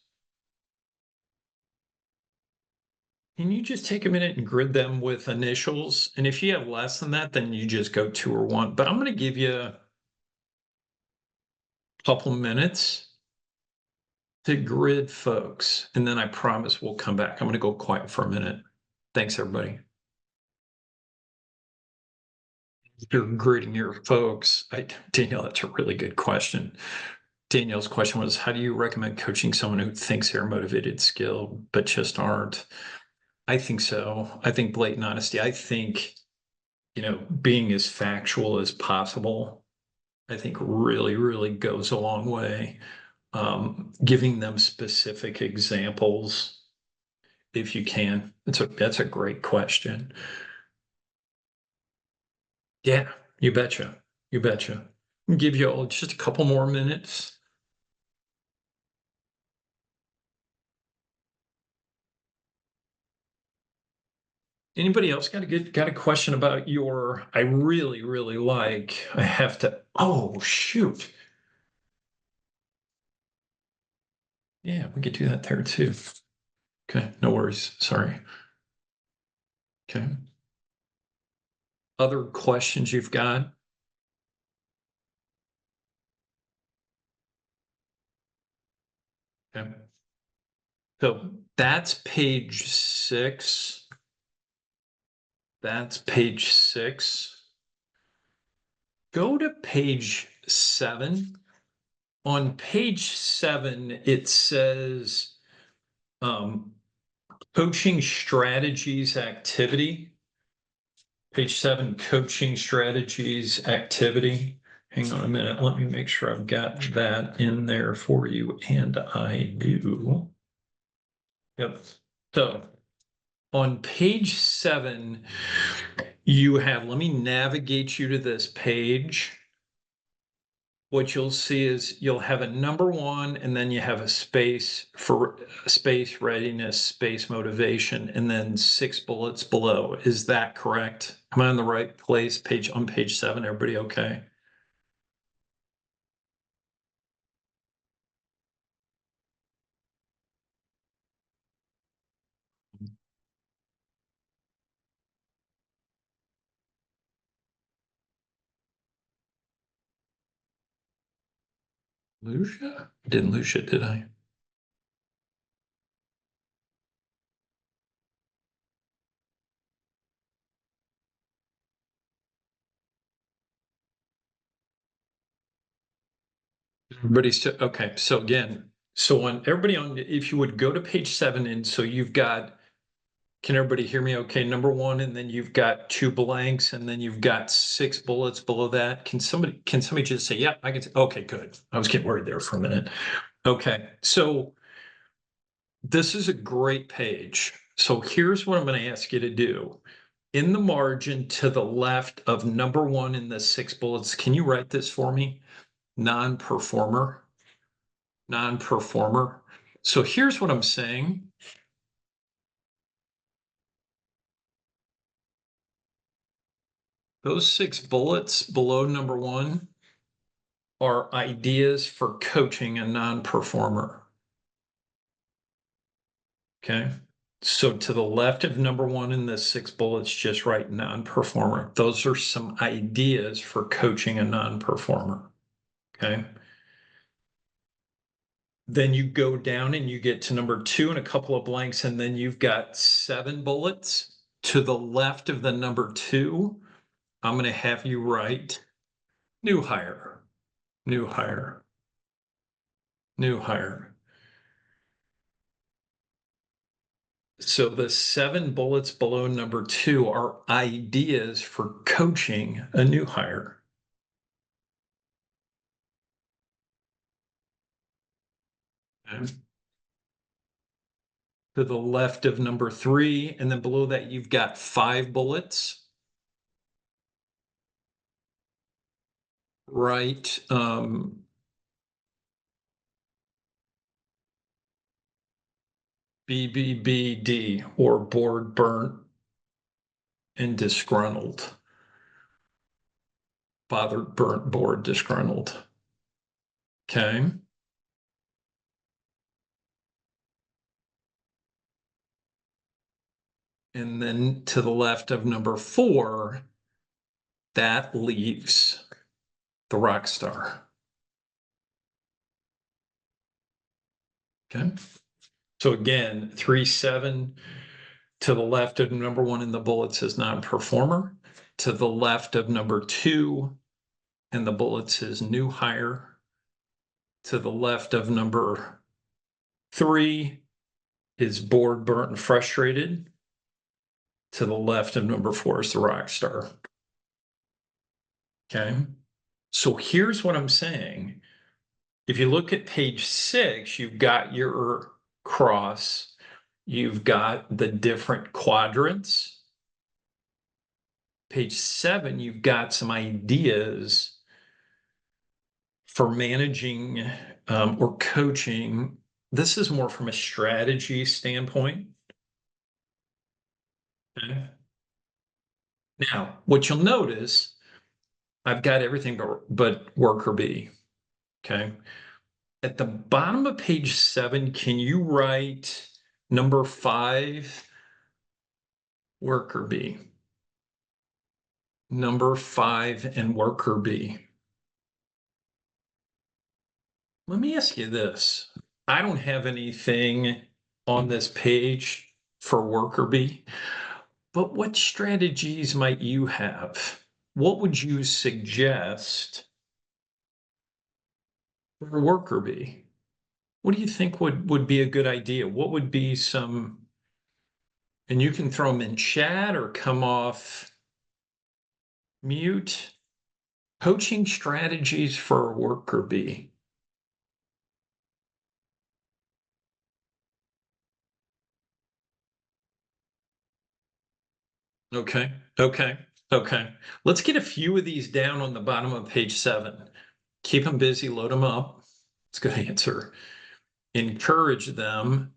Can you just take a minute and grid them with initials? And if you have less than that, then you just go 2 or 1. But I'm going to give you a couple minutes to grid folks. And then I promise we'll come back. I'm going to go quiet for a minute. Thanks, everybody. You're gridding your folks. Danielle, that's a really good question. Danielle's question was, how do you recommend coaching someone who thinks they're motivated, skilled, but just aren't? I think so. I think blatant honesty. I think, being as factual as possible, I think really, really goes a long way. Giving them specific examples, if you can. That's a great question. Yeah, you betcha. You betcha. I'll give you all just a couple more minutes. Anybody else got a question about I really, really oh shoot. Yeah, we could do that there too. Okay, no worries. Sorry. Okay. Other questions you've got? Okay. So that's page 6. That's page 6. Go to page 7. On page 7, it says coaching strategies activity. Page 7, coaching strategies activity. Hang on a minute. Let me make sure I've got that in there for you. And I do. Yep. So on page 7, let me navigate you to this page. What you'll see is you'll have a number 1, and then you have a space for space readiness, space motivation, and then 6 bullets below. Is that correct? Am I on the right place? On page 7, everybody okay? Lucia? I didn't lose it, did I? Everybody's still okay. So again, if you would go to page 7, and so you've got, can everybody hear me okay? Number 1, and then you've got 2 blanks, and then you've got 6 bullets below that. Can somebody just say, yeah, I can say, okay, good. I was getting worried there for a minute. Okay, so this is a great page. So here's what I'm going to ask you to do. In the margin to the left of number 1 in the 6 bullets, can you write this for me? Non-performer. Non-performer. So here's what I'm saying. Those 6 bullets below number 1 are ideas for coaching a non-performer. Okay. So to the left of number 1 in the 6 bullets, just write non-performer. Those are some ideas for coaching a non-performer. Okay. Then you go down and you get to number 2 and a couple of blanks, and then you've got 7 bullets. To the left of the number 2, I'm going to have you write new hire, new hire, new hire. So the 7 bullets below number 2 are ideas for coaching a new hire. Okay. To the left of number 3, and then below that, you've got 5 bullets. Right. BBBD, or bored, burnt, and disgruntled. Bothered, burnt, bored, disgruntled. Okay. And then to the left of number 4, that leaves the rock star. Okay. So again, 3-7 to the left of number 1 in the bullet says non-performer. To the left of number 2 and the bullet says new hire. To the left of number 3 is bored, burnt, and frustrated. To the left of number 4 is the rock star. Okay. So here's what I'm saying. If you look at page 6, you've got your cross, you've got the different quadrants. Page 7, you've got some ideas for managing or coaching. This is more from a strategy standpoint. Okay. Now, what you'll notice, I've got everything but worker B. Okay. At the bottom of page 7, can you write number 5, worker B? Number 5 and worker B. Let me ask you this. I don't have anything on this page for worker B, but what strategies might you have? What would you suggest for worker B? What do you think would be a good idea? What would be some, and you can throw them in chat or come off mute, coaching strategies for worker B. Okay, okay, okay. Let's get a few of these down on the bottom of page 7. Keep them busy, load them up. It's a good answer. Encourage them.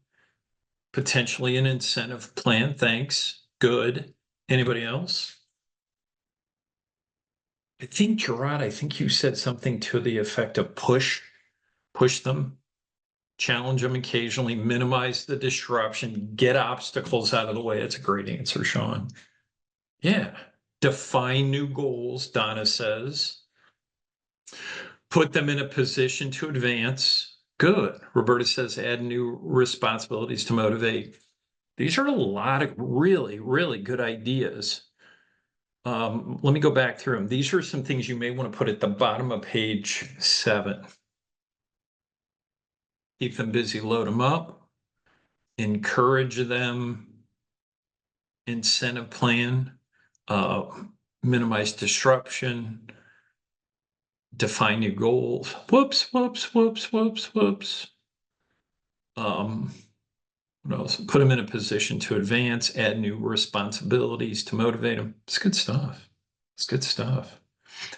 Potentially an incentive plan. Thanks. Good. Anybody else? I think, Gerard, I think you said something to the effect of push them, challenge them occasionally, minimize the disruption, get obstacles out of the way. That's a great answer, Sean. Yeah. Define new goals, Donna says. Put them in a position to advance. Good. Roberta says add new responsibilities to motivate. These are a lot of really, really good ideas. Let me go back through them. These are some things you may want to put at the bottom of page 7. Keep them busy, load them up, encourage them, incentive plan, minimize disruption, define new goals. Whoops. What else? Put them in a position to advance, add new responsibilities to motivate them. It's good stuff. It's good stuff.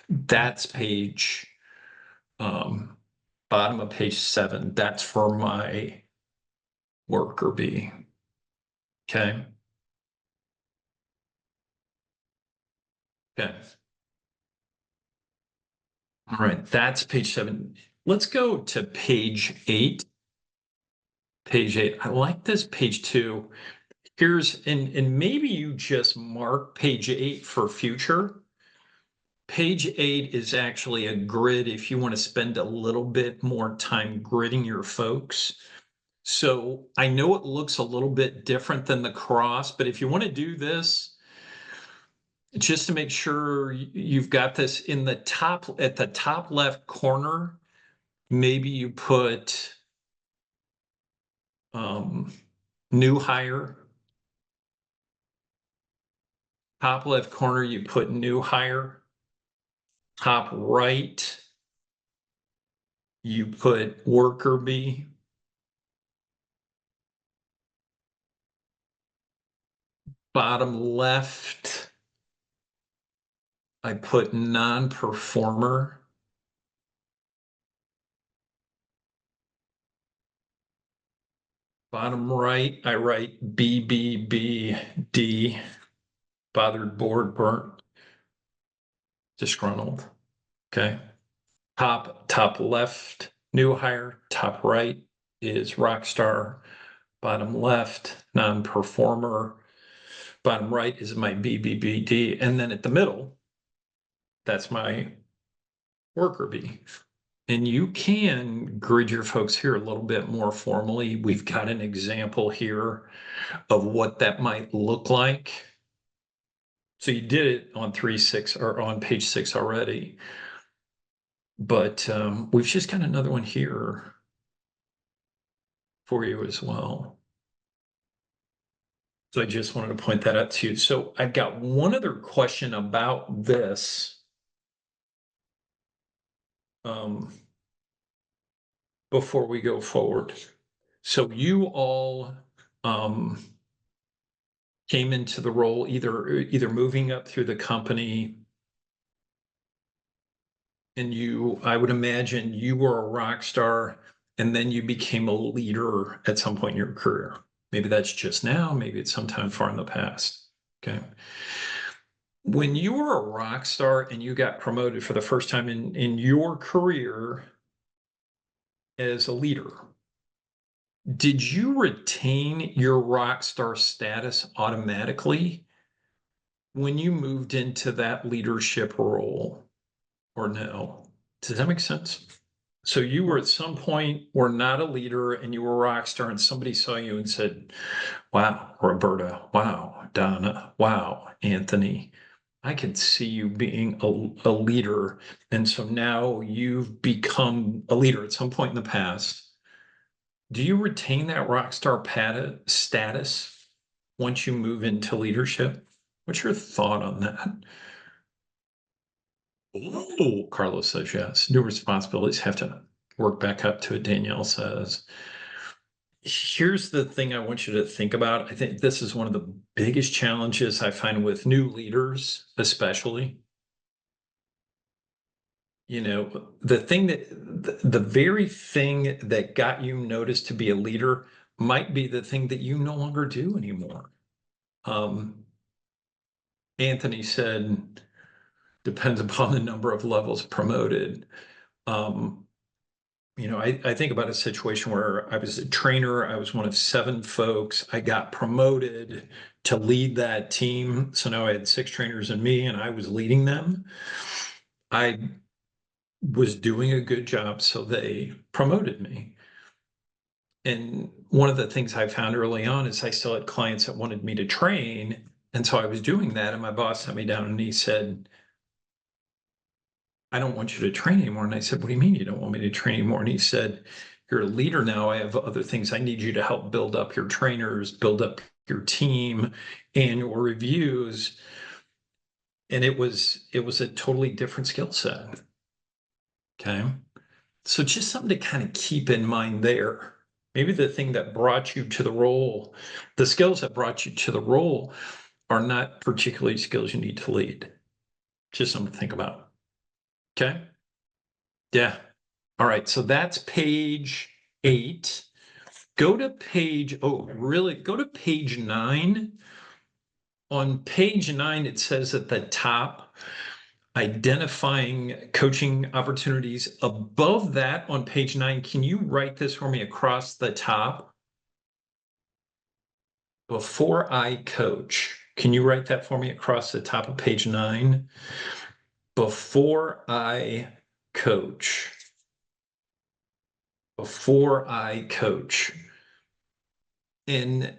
That's page, bottom of page 7. That's for my worker B. Okay. Okay. All right. That's page 7. Let's go to page 8. Page 8. I like this page 2. Here's, and maybe you just mark page 8 for future. Page 8 is actually a grid if you want to spend a little bit more time gridding your folks. So I know it looks a little bit different than the cross, but if you want to do this, just to make sure you've got this in the top, at the top left corner, maybe you put new hire. Top left corner, you put new hire. Top right, you put worker B. Bottom left, I put non-performer. Bottom right, I write BBBD, bothered, bored, burnt, disgruntled. Okay. Top left, new hire. Top right is rock star. Bottom left, non-performer. Bottom right is my BBBD. And then at the middle, that's my worker B. And you can grid your folks here a little bit more formally. We've got an example here of what that might look like. So you did it on 3-6 or on page 6 already. But we've just got another one here for you as well. So I just wanted to point that out to you. So I've got one other question about this. Before we go forward. So you all came into the role either moving up through the company, and I would imagine you were a rock star, and then you became a leader at some point in your career. Maybe that's just now, maybe it's sometime far in the past. Okay. When you were a rock star and you got promoted for the first time in your career as a leader, did you retain your rock star status automatically when you moved into that leadership role, or no? Does that make sense? So you were at some point were not a leader and you were a rock star, and somebody saw you and said, wow, Roberta, wow, Donna, wow, Anthony, I can see you being a leader. And so now you've become a leader at some point in the past. Do you retain that rock star status once you move into leadership? What's your thought on that? Oh, Carlos says yes. New responsibilities have to work back up to it, Danielle says. Here's the thing I want you to think about. I think this is one of the biggest challenges I find with new leaders, especially. You know, the very thing that got you noticed to be a leader might be the thing that you no longer do anymore. Anthony said, depends upon the number of levels promoted. You know, I think about a situation where I was a trainer. I was one of 7 folks. I got promoted to lead that team. So now I had 6 trainers and me, and I was leading them. I was doing a good job, so they promoted me. And one of the things I found early on is I still had clients that wanted me to train. And so I was doing that, and my boss sat me down and he said, I don't want you to train anymore. And I said, what do you mean you don't want me to train anymore? And he said, you're a leader now. I have other things I need you to help build up your trainers, build up your team, annual reviews. And it was a totally different skill set. Okay. So just something to kind of keep in mind there. Maybe the thing that brought you to the role, the skills that brought you to the role are not particularly skills you need to lead. Just something to think about. Okay. Yeah. All right. So that's page 8. Go to page, go to page 9. On page 9, it says at the top, identifying coaching opportunities. Above that on page 9, can you write this for me across the top? Before I coach. Can you write that for me across the top of page 9? Before I coach. Before I coach. And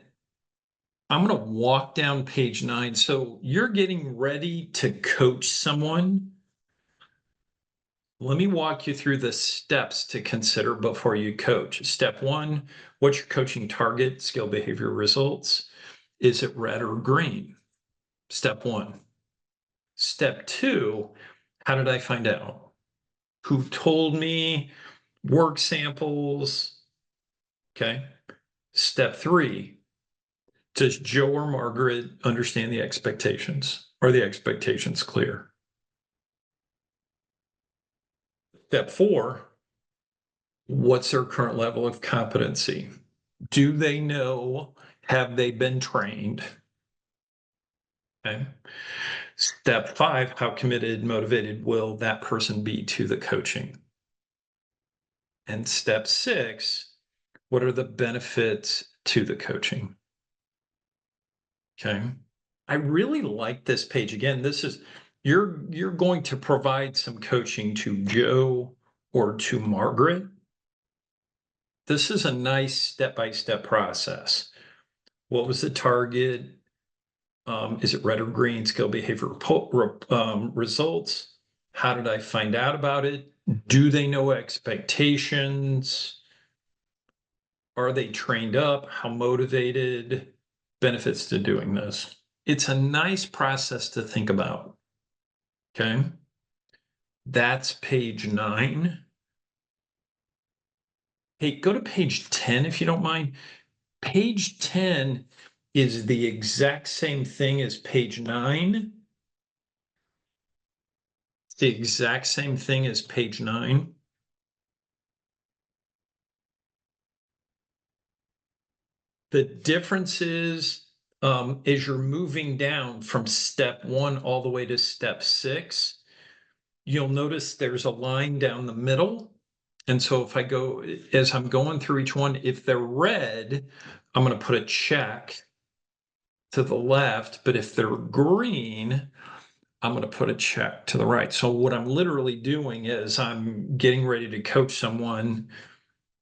I'm going to walk down page 9. So you're getting ready to coach someone. Let me walk you through the steps to consider before you coach. Step 1, what's your coaching target, skill, behavior, results? Is it red or green? Step 1. Step 2, how did I find out? Who told me? Work samples. Okay. Step 3, does Joe or Margaret understand the expectations? Are the expectations clear? Step 4, what's their current level of competency? Do they know? Have they been trained? Okay. Step 5, how committed, motivated will that person be to the coaching? And step 6, what are the benefits to the coaching? Okay. I really like this page. Again, this is, you're going to provide some coaching to Joe or to Margaret. This is a nice step-by-step process. What was the target? Is it red or green? Skill behavior results. How did I find out about it? Do they know expectations? Are they trained up? How motivated? Benefits to doing this. It's a nice process to think about. Okay. That's page 9. Hey, go to page 10 if you don't mind. Page 10 is the exact same thing as page 9. It's the exact same thing as page 9. The difference is, as you're moving down from step 1 all the way to step 6, you'll notice there's a line down the middle. And so if I go, as I'm going through each one, if they're red, I'm going to put a check to the left, but if they're green, I'm going to put a check to the right. So what I'm literally doing is I'm getting ready to coach someone,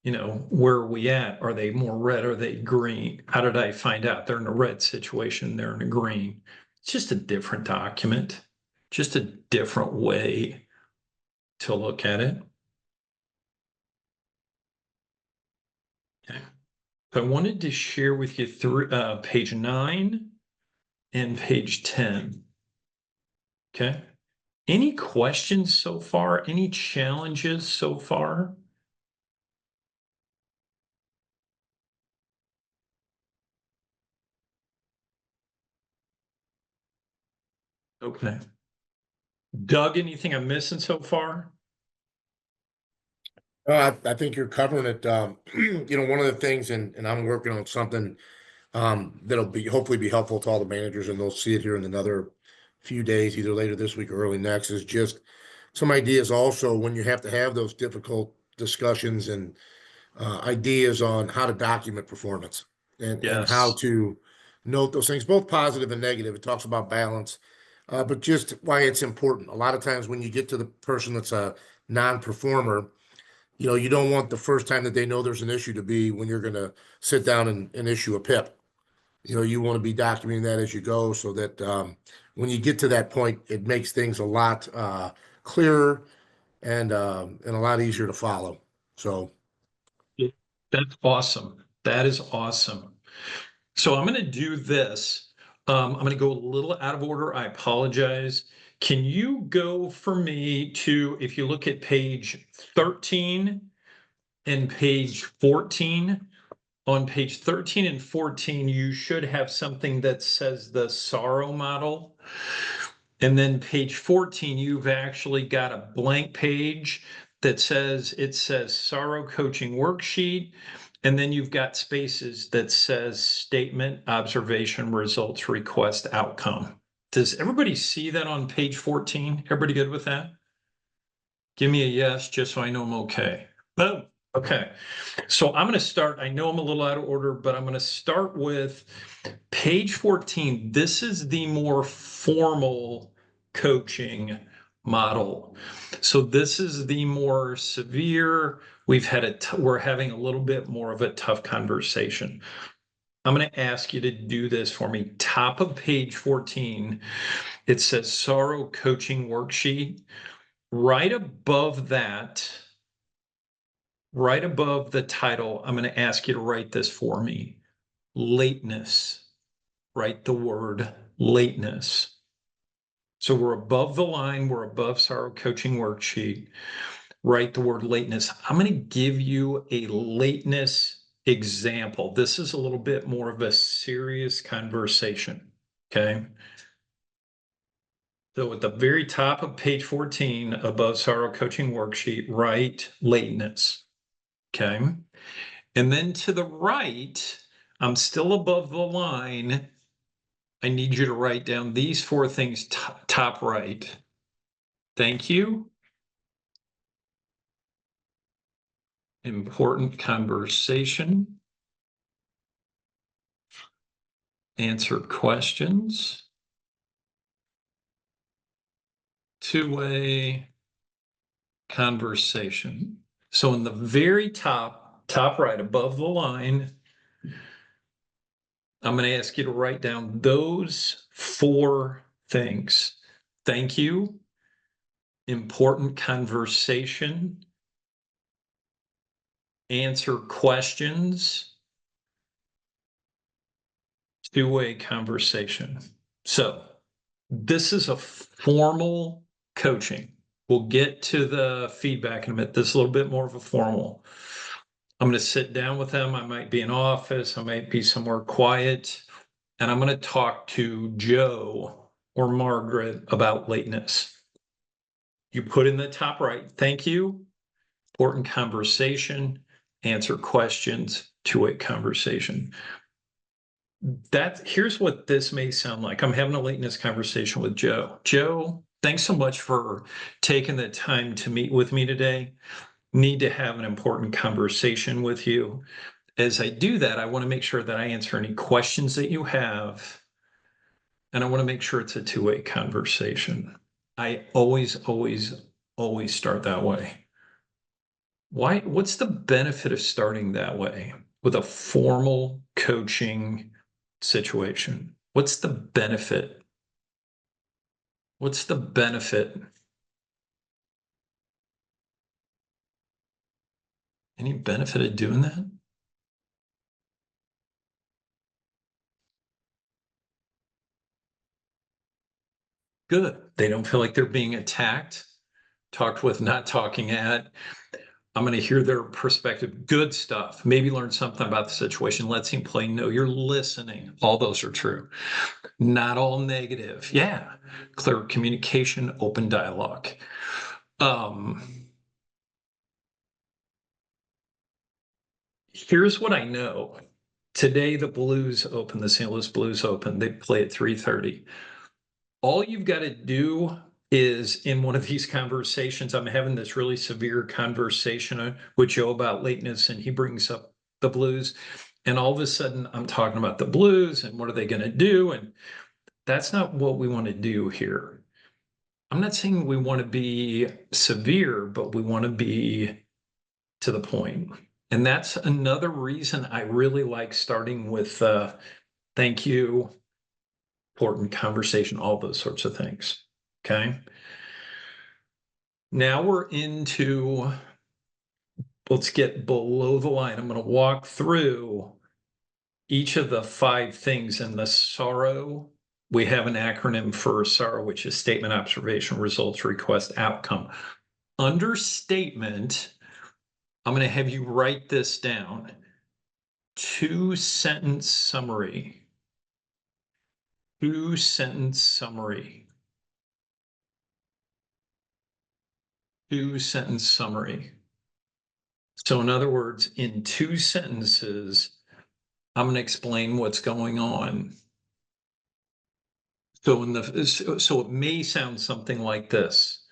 where are we at? Are they more red? Are they green? How did I find out they're in a red situation? They're in a green. It's just a different document, just a different way to look at it. Okay. I wanted to share with you page 9 and page 10. Okay. Any questions so far? Any challenges so far? Okay. Doug, anything I'm missing so far? I think you're covering it. One of the things, and I'm working on something that'll be hopefully be helpful to all the managers, and they'll see it here in another few days, either later this week or early next, is just some ideas also when you have to have those difficult discussions and ideas on how to document performance and how Yes. to note those things, both positive and negative. It talks about balance, but just why it's important. A lot of times when you get to the person that's a non-performer, you don't want the first time that they know there's an issue to be when you're going to sit down and issue a PIP. You want to be documenting that as you go so that when you get to that point, it makes things a lot clearer and a lot easier to follow. So That's awesome. That is awesome. So I'm going to do this. I'm going to go a little out of order. I apologize. Can you go for me to, if you look at page 13 and page 14, on page 13 and 14, you should have something that says the sorrow model. And then page 14, you've actually got a blank page that says, sorrow coaching worksheet. And then you've got spaces that says statement, observation, results, request, outcome. Does everybody see that on page 14? Everybody good with that? Give me a yes, just so I know I'm okay. Boom. Okay. So I'm going to start. I know I'm a little out of order, but I'm going to start with page 14. This is the more formal coaching model. So this is the more severe. We're having a little bit more of a tough conversation. I'm going to ask you to do this for me. Top of page 14, it says sorrow coaching worksheet. Right above that, right above the title, I'm going to ask you to write this for me. Lateness. Write the word lateness. So we're above the line, we're above sorrow coaching worksheet. Write the word lateness. I'm going to give you a lateness example. This is a little bit more of a serious conversation. Okay. So at the very top of page 14, above sorrow coaching worksheet, write lateness. Okay. And then to the right, I'm still above the line. I need you to write down these 4 things, top right. Thank you. Important conversation. Answered questions. two-way conversation. So in the very top right above the line, I'm going to ask you to write down those 4 things. Thank you, important conversation, answer questions, two-way conversation. So this is a formal coaching. We'll get to the feedback in a minute. This is a little bit more of a formal. I'm going to sit down with them. I might be in office. I might be somewhere quiet. And I'm going to talk to Joe or Margaret about lateness. You put in the top right, thank you, important conversation, answer questions, two-way conversation. Here's what this may sound like. I'm having a lateness conversation with Joe. Joe, thanks so much for taking the time to meet with me today. Need to have an important conversation with you. As I do that, I want to make sure that I answer any questions that you have. And I want to make sure it's a two-way conversation. I always start that way. Why? What's the benefit of starting that way with a formal coaching situation? What's the benefit? What's the benefit? Any benefit of doing that? Good. They don't feel like they're being attacked, talked with, not talking at. I'm going to hear their perspective. Good stuff. Maybe learn something about the situation. Let seem plain. No, you're listening. All those are true. Not all negative. Yeah. Clear communication, open dialogue. Here's what I know. Today, the Blues open, the St. Louis Blues open. They play at 3:30. All you've got to do is in one of these conversations, I'm having this really severe conversation with Joe about lateness, and he brings up the Blues. And all of a sudden, I'm talking about the Blues and what are they going to do? And that's not what we want to do here. I'm not saying we want to be severe, but we want to be to the point. And that's another reason I really like starting with thank you, important conversation, all those sorts of things. Okay. Now we're into, let's get below the line. I'm going to walk through each of the 5 things in the SORROW. We have an acronym for SORROW, which is statement, observation, results, request, outcome. Under statement, I'm going to have you write this down. 2-sentence summary. 2-sentence summary. 2-sentence summary. So in other words, in 2 sentences, I'm going to explain what's going on. So it may sound something like this.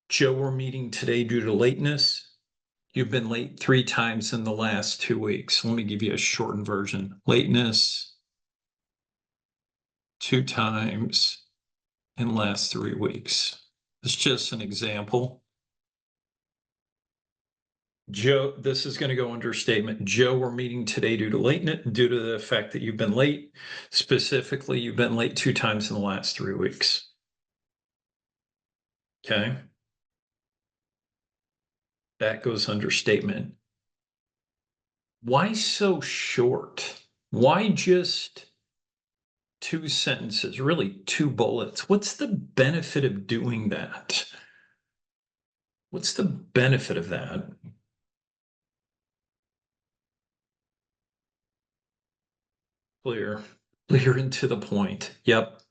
Joe, we're meeting today due to lateness. You've been late 3 times in the last 2 weeks. Let me give you a shortened version. Lateness 2 times in the last 3 weeks. It's just an example. Joe, this is going to go under statement. Joe, we're meeting today due to the fact that you've been late. Specifically, you've been late 2 times in the last 3 weeks. Okay. That goes under statement. Why so short? Why just 2 sentences, really 2 bullets? What's the benefit of doing that? What's the benefit of that? Clear and to the point. Yep.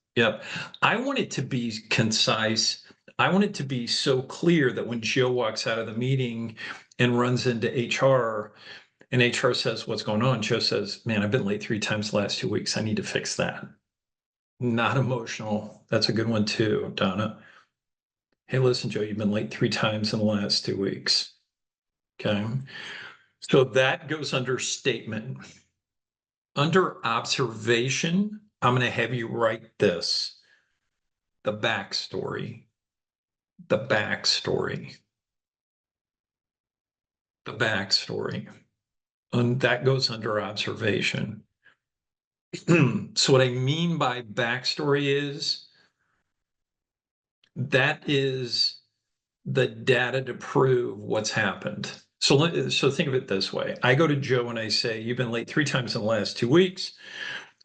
I want it to be concise. I want it to be so clear that when Joe walks out of the meeting and runs into HR and HR says, what's going on? Joe says, man, I've been late 3 times the last 2 weeks. I need to fix that. Not emotional. That's a good one too, Donna. Hey, listen, Joe, you've been late 3 times in the last 2 weeks. Okay. So that goes under statement. Under observation, I'm going to have you write this, the backstory. the backstory. The backstory. And that goes under observation. So what I mean by backstory is that is the data to prove what's happened. So think of it this way. I go to Joe and I say, you've been late 3 times in the last 2 weeks.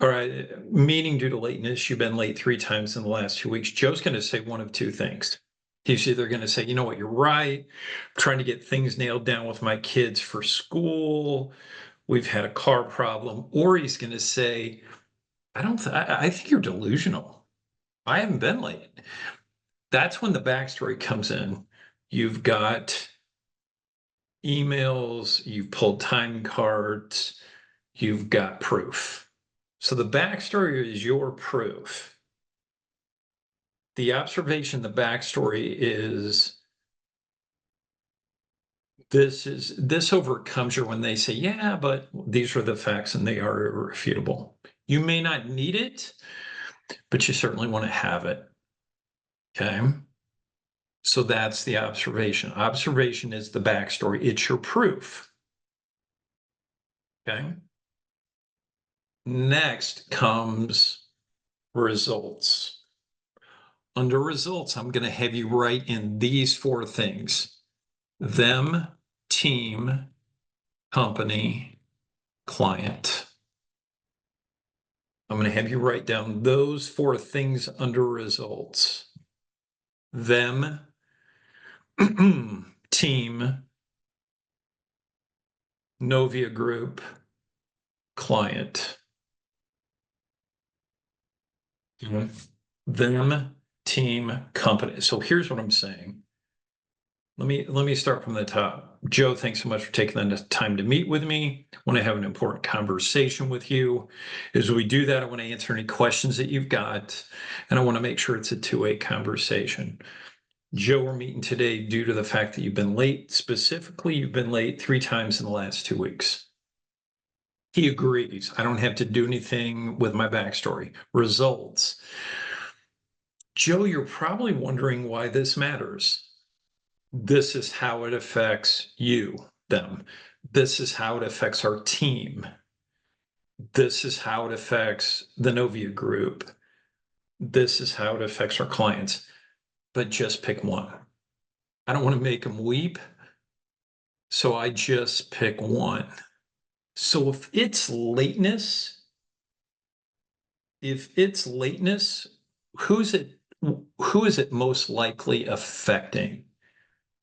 All right, meaning due to lateness, you've been late 3 times in the last 2 weeks. Joe's going to say one of 2 things. He's either going to say, you know what, you're right. I'm trying to get things nailed down with my kids for school. We've had a car problem. Or he's going to say, I think you're delusional. I haven't been late. That's when the backstory comes in. You've got emails, you've pulled time cards, you've got proof. So the backstory is your proof. The observation, the backstory is this overcomes you when they say, yeah, but these are the facts and they are irrefutable. You may not need it, but you certainly want to have it. Okay. So that's the observation. Observation is the backstory. It's your proof. Okay. Next comes results. Under results, I'm going to have you write in these 4 things: them, team, company, client. I'm going to have you write down those 4 things under results: them, team, NOVVIA group, client. Them, team, company. So here's what I'm saying. Let me start from the top. Joe, thanks so much for taking the time to meet with me. I want to have an important conversation with you. As we do that, I want to answer any questions that you've got, and I want to make sure it's a two-way conversation. Joe, we're meeting today due to the fact that you've been late. Specifically, you've been late 3 times in the last 2 weeks. He agrees. I don't have to do anything with my backstory. Results. Joe, you're probably wondering why this matters. This is how it affects you, them. This is how it affects our team. This is how it affects the NOVVIA group. This is how it affects our clients. But just pick one. I don't want to make them weep, so I just pick one. So if it's lateness, who is it most likely affecting?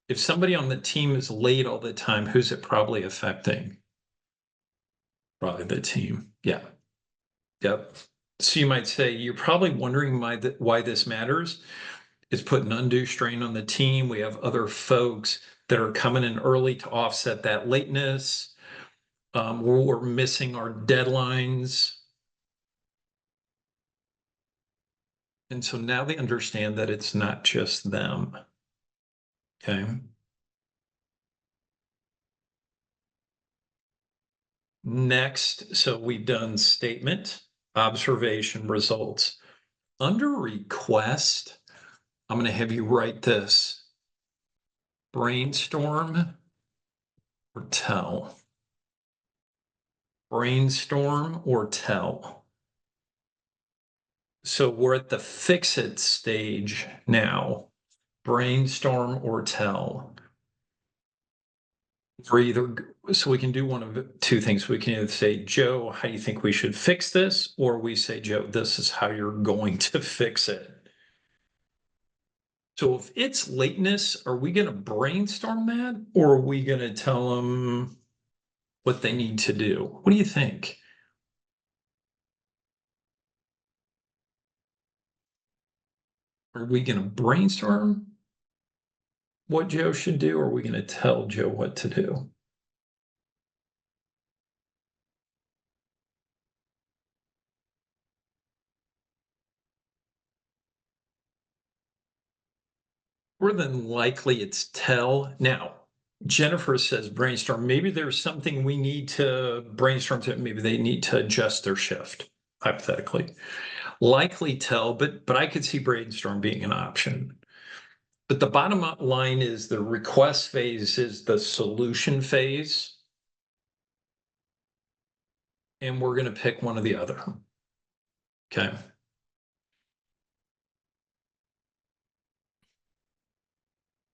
If somebody on the team is late all the time, who's it probably affecting? Probably the team. Yeah. Yep. So you might say, you're probably wondering why this matters. It's putting undue strain on the team. We have other folks that are coming in early to offset that lateness. We're missing our deadlines. And so now they understand that it's not just them. Okay. Next, so we've done statement, observation, results. Under request, I'm going to have you write this: brainstorm or tell. Brainstorm or tell. So we're at the fix it stage now. Brainstorm or tell. So we can do one of 2 things. We can either say, Joe, how do you think we should fix this? Or we say, Joe, this is how you're going to fix it. So if it's lateness, are we going to brainstorm that? Or are we going to tell them what they need to do? What do you think? Are we going to brainstorm what Joe should do, or are we going to tell Joe what to do? More than likely it's tell. Now, Jennifer says brainstorm. Maybe there's something we need to brainstorm to. Maybe they need to adjust their shift, hypothetically. Likely tell, but I could see brainstorm being an option. But the bottom line is the request phase is the solution phase. And we're going to pick one or the other. Okay.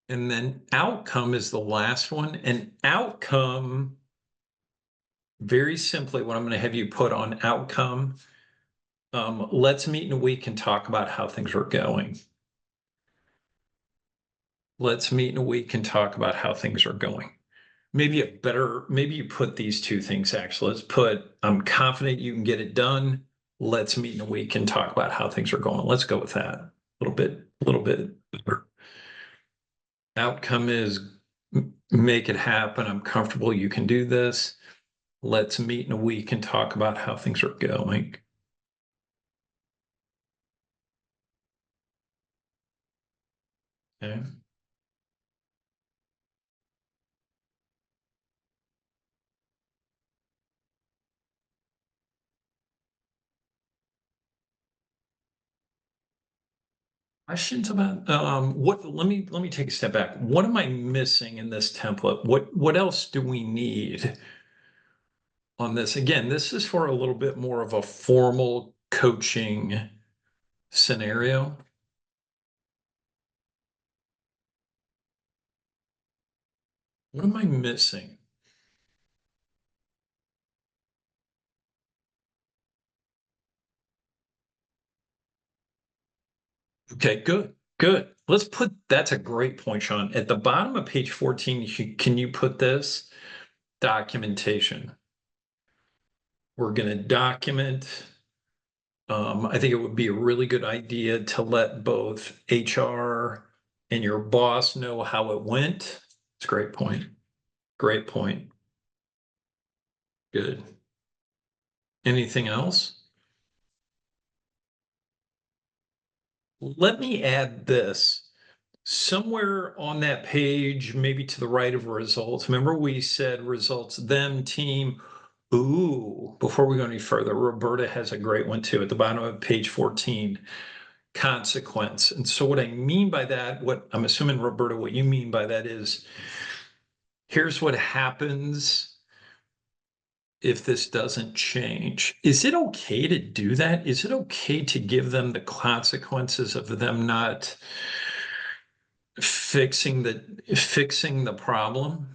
And then outcome is the last one. And outcome, very simply, what I'm going to have you put on outcome, let's meet in a week and talk about how things are going. Let's meet in a week and talk about how things are going. Maybe you put these two things actually. Let's put, I'm confident you can get it done. Let's meet in a week and talk about how things are going. Let's go with that a little bit better. Outcome is make it happen. I'm comfortable you can do this. Let's meet in a week and talk about how things are going. Okay. Questions about what, let me take a step back. What am I missing in this template? What else do we need on this? Again, this is for a little bit more of a formal coaching scenario. What am I missing? Okay, good. Let's put, that's a great point, Sean. At the bottom of page 14, can you put this? Documentation. We're going to document. I think it would be a really good idea to let both HR and your boss know how it went. It's a great point. Great point. Good. Anything else? Let me add this. Somewhere on that page, maybe to the right of results, remember we said results, them, team. Ooh, before we go any further, Roberta has a great one too at the bottom of page 14, consequence. And so what I mean by that, what I'm assuming, Roberta, what you mean by that is, here's what happens if this doesn't change. Is it okay to do that? Is it okay to give them the consequences of them not fixing the problem?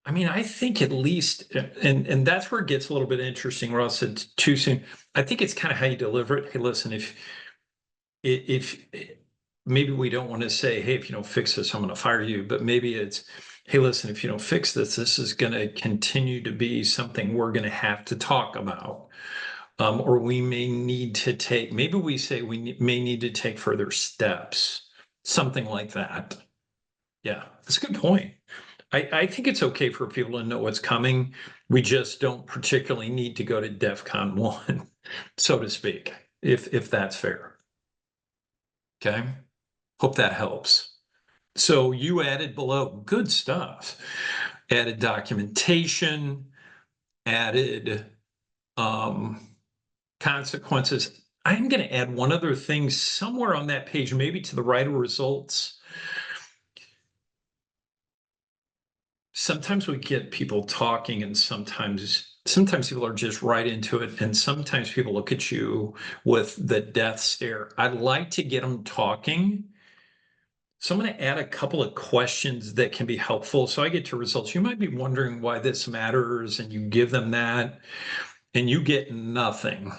I mean, I think at least, and that's where it gets a little bit interesting, where I said too soon. I think it's kind of how you deliver it. Hey, listen, if maybe we don't want to say, hey, if you don't fix this, I'm going to fire you, but maybe it's, hey, listen, if you don't fix this, this is going to continue to be something we're going to have to talk about. Or we may need to take, maybe we say we may need to take further steps, something like that. Yeah, that's a good point. I think it's okay for people to know what's coming. We just don't particularly need to go to DEFCON 1, so to speak, if that's fair. Okay, hope that helps. So you added below, good stuff. Added documentation, added consequences. I'm going to add one other thing somewhere on that page, maybe to the right of results. Sometimes we get people talking, and sometimes people are just right into it, and sometimes people look at you with the death stare. I'd like to get them talking. So I'm going to add a couple of questions that can be helpful. So I get to results. You might be wondering why this matters, and you give them that, and you get nothing.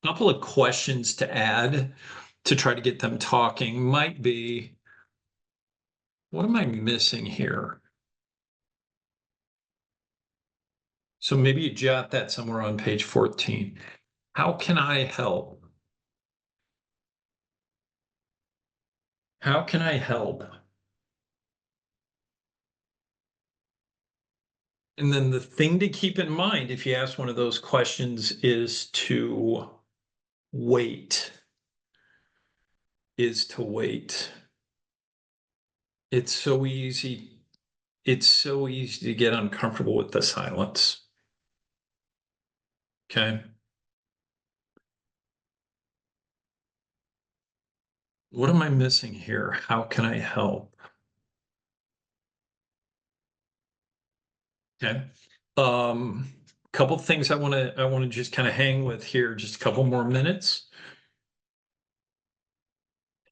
A couple of questions to add to try to get them talking might be, what am I missing here? So maybe you jot that somewhere on page 14. How can I help? How can I help? And then the thing to keep in mind, if you ask one of those questions, is to wait. It's so easy. It's so easy to get uncomfortable with the silence. Okay. What am I missing here? How can I help? Okay. Couple things I want to just kind of hang with here, just a couple more minutes.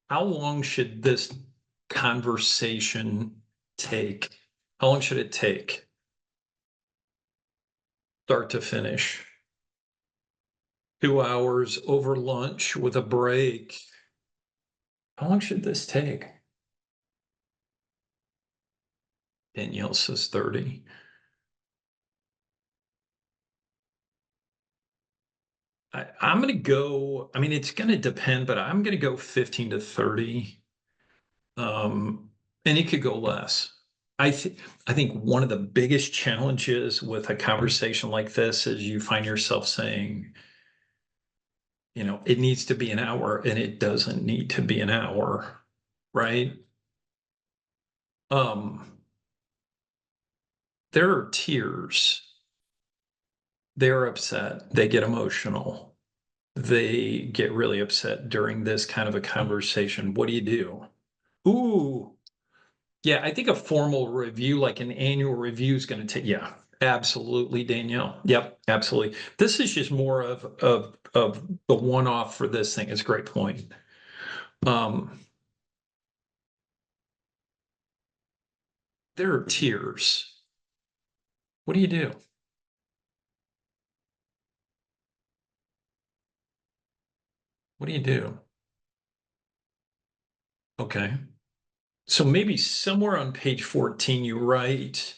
How long should this conversation take? How long should it take? Start to finish. 2 hours over lunch with a break. How long should this take? Danielle says 30. I'm going to go, I mean, it's going to depend, but I'm going to go 15 to 30. And it could go less. I think one of the biggest challenges with a conversation like this is you find yourself saying, it needs to be an hour and it doesn't need to be an hour, right? There are tears. They're upset. They get emotional. They get really upset during this kind of a conversation. What do you do? Ooh, yeah, I think a formal review, like an annual review, is going to take, yeah, absolutely, Danielle. Yep, absolutely. This is just more of the one-off for this thing. It's a great point. There are tears. What do you do? What do you do? Okay. So maybe somewhere on page 14, you write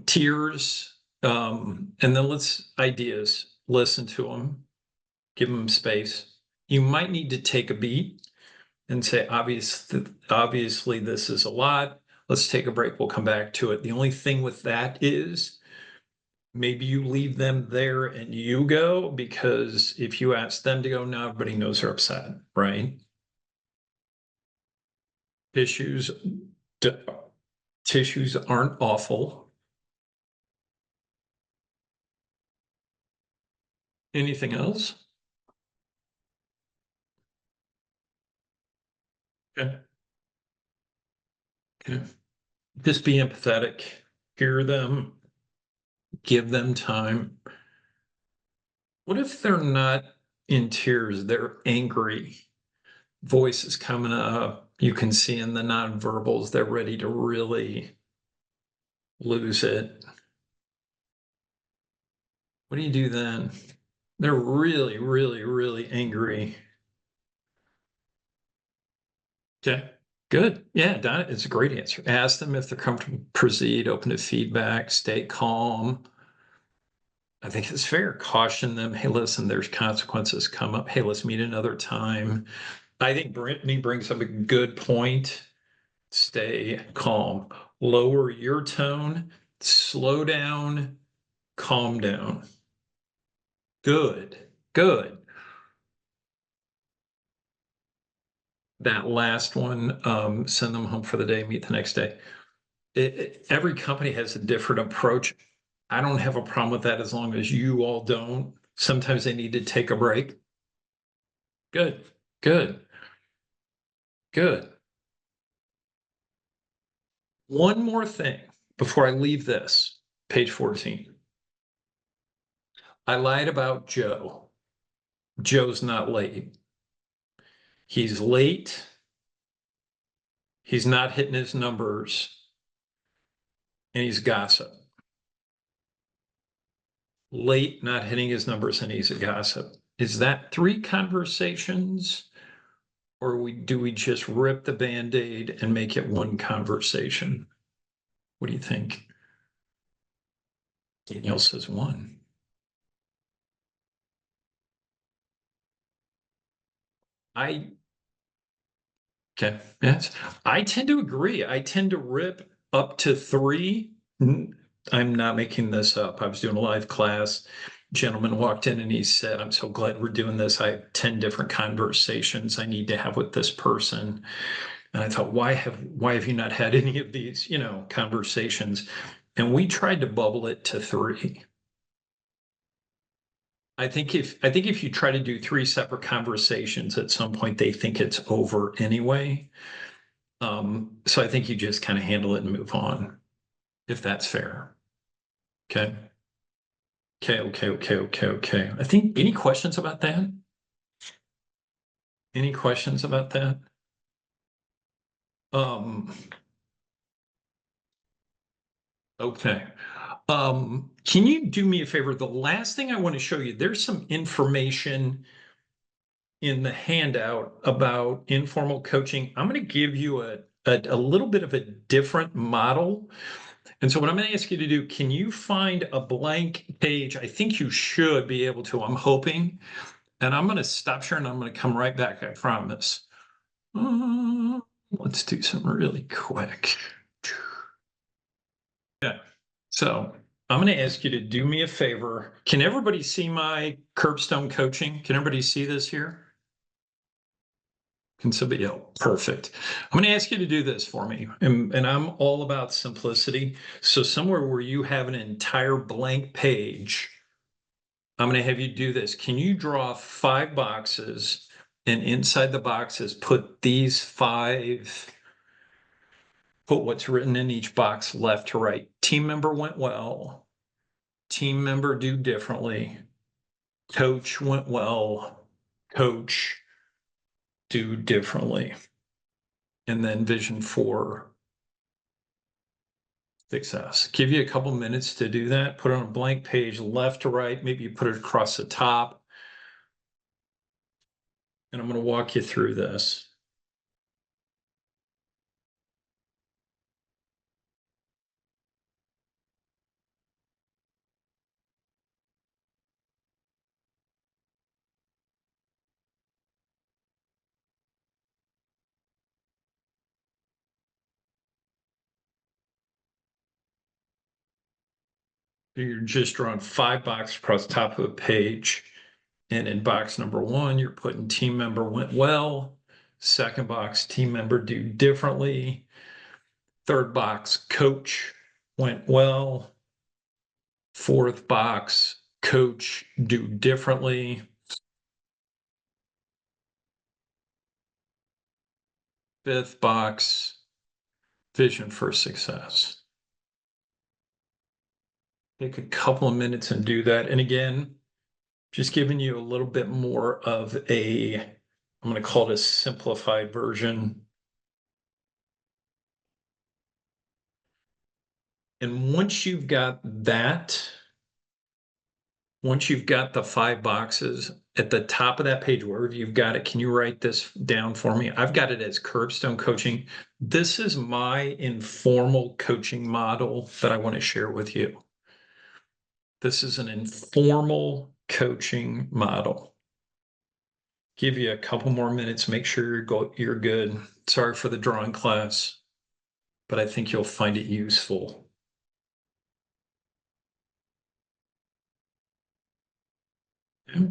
tears, and then ideas, listen to them, give them space. You might need to take a beat and say, obviously this is a lot. Let's take a break. We'll come back to it. The only thing with that is maybe you leave them there and you go, because if you ask them to go, now everybody knows they're upset, right? Tissues aren't awful. Anything else? Okay. Okay. Just be empathetic, hear them, give them time. What if they're not in tears? They're angry. Voice is coming up. You can see in the nonverbals, they're ready to really lose it. What do you do then? They're really, really, really angry. Okay, good. Yeah, Donna, it's a great answer. Ask them if they're comfortable, proceed, open to feedback, stay calm. I think it's fair. Caution them. Hey, listen, there's consequences come up. Hey, let's meet another time. I think Brittany brings up a good point. Stay calm. Lower your tone. Slow down. Calm down. Good. Good. That last one, send them home for the day, meet the next day. Every company has a different approach. I don't have a problem with that as long as you all don't. Sometimes they need to take a break. Good, good, good. One more thing before I leave this, page 14. I lied about Joe. Joe's not late. He's late. He's not hitting his numbers. And he's gossip. Late, not hitting his numbers, and he's a gossip. Is that 3 conversations? Or do we just rip the Band-Aid and make it 1 conversation? What do you think? Danielle says 1. Okay, yes, I tend to agree. I tend to rip up to 3. I'm not making this up. I was doing a live class. Gentleman walked in and he said, I'm so glad we're doing this. I have 10 different conversations I need to have with this person. And I thought, why have you not had any of these, conversations? And we tried to bubble it to 3. I think if you try to do 3 separate conversations, at some point they think it's over anyway. So I think you just kind of handle it and move on, if that's fair. Okay. Okay. I think, any questions about that? Any questions about that? Okay. Can you do me a favor? The last thing I want to show you, there's some information in the handout about informal coaching. I'm going to give you a little bit of a different model. And so what I'm going to ask you to do, can you find a blank page? I think you should be able to, I'm hoping. And I'm going to stop sharing. I'm going to come right back, I promise. Let's do something really quick. Yeah. So I'm going to ask you to do me a favor. Can everybody see my curbstone coaching? Can everybody see this here? Can somebody else? Perfect. I'm going to ask you to do this for me. And I'm all about simplicity. So somewhere where you have an entire blank page, I'm going to have you do this. Can you draw 5 boxes, and inside the boxes put these 5, put what's written in each box left to right. Team member went well. Team member do differently. Coach went well. Coach do differently. And then vision 4, success. Give you a couple minutes to do that. Put it on a blank page, left to right. Maybe you put it across the top. And I'm going to walk you through this. You're just drawing 5 boxes across the top of a page. And in box number 1, you're putting team member went well. Second box, team member do differently. Third box, coach went well. Fourth box, coach do differently. Fifth box, vision for success. Take a couple of minutes and do that. And again, just giving you a little bit more of a, I'm going to call it a simplified version. And once you've got that, once you've got the 5 boxes at the top of that page, wherever you've got it, can you write this down for me? I've got it as curbstone coaching. This is my informal coaching model that I want to share with you. This is an informal coaching model. Give you a couple more minutes, make sure you're good. Sorry for the drawing class, but I think you'll find it useful. Yeah.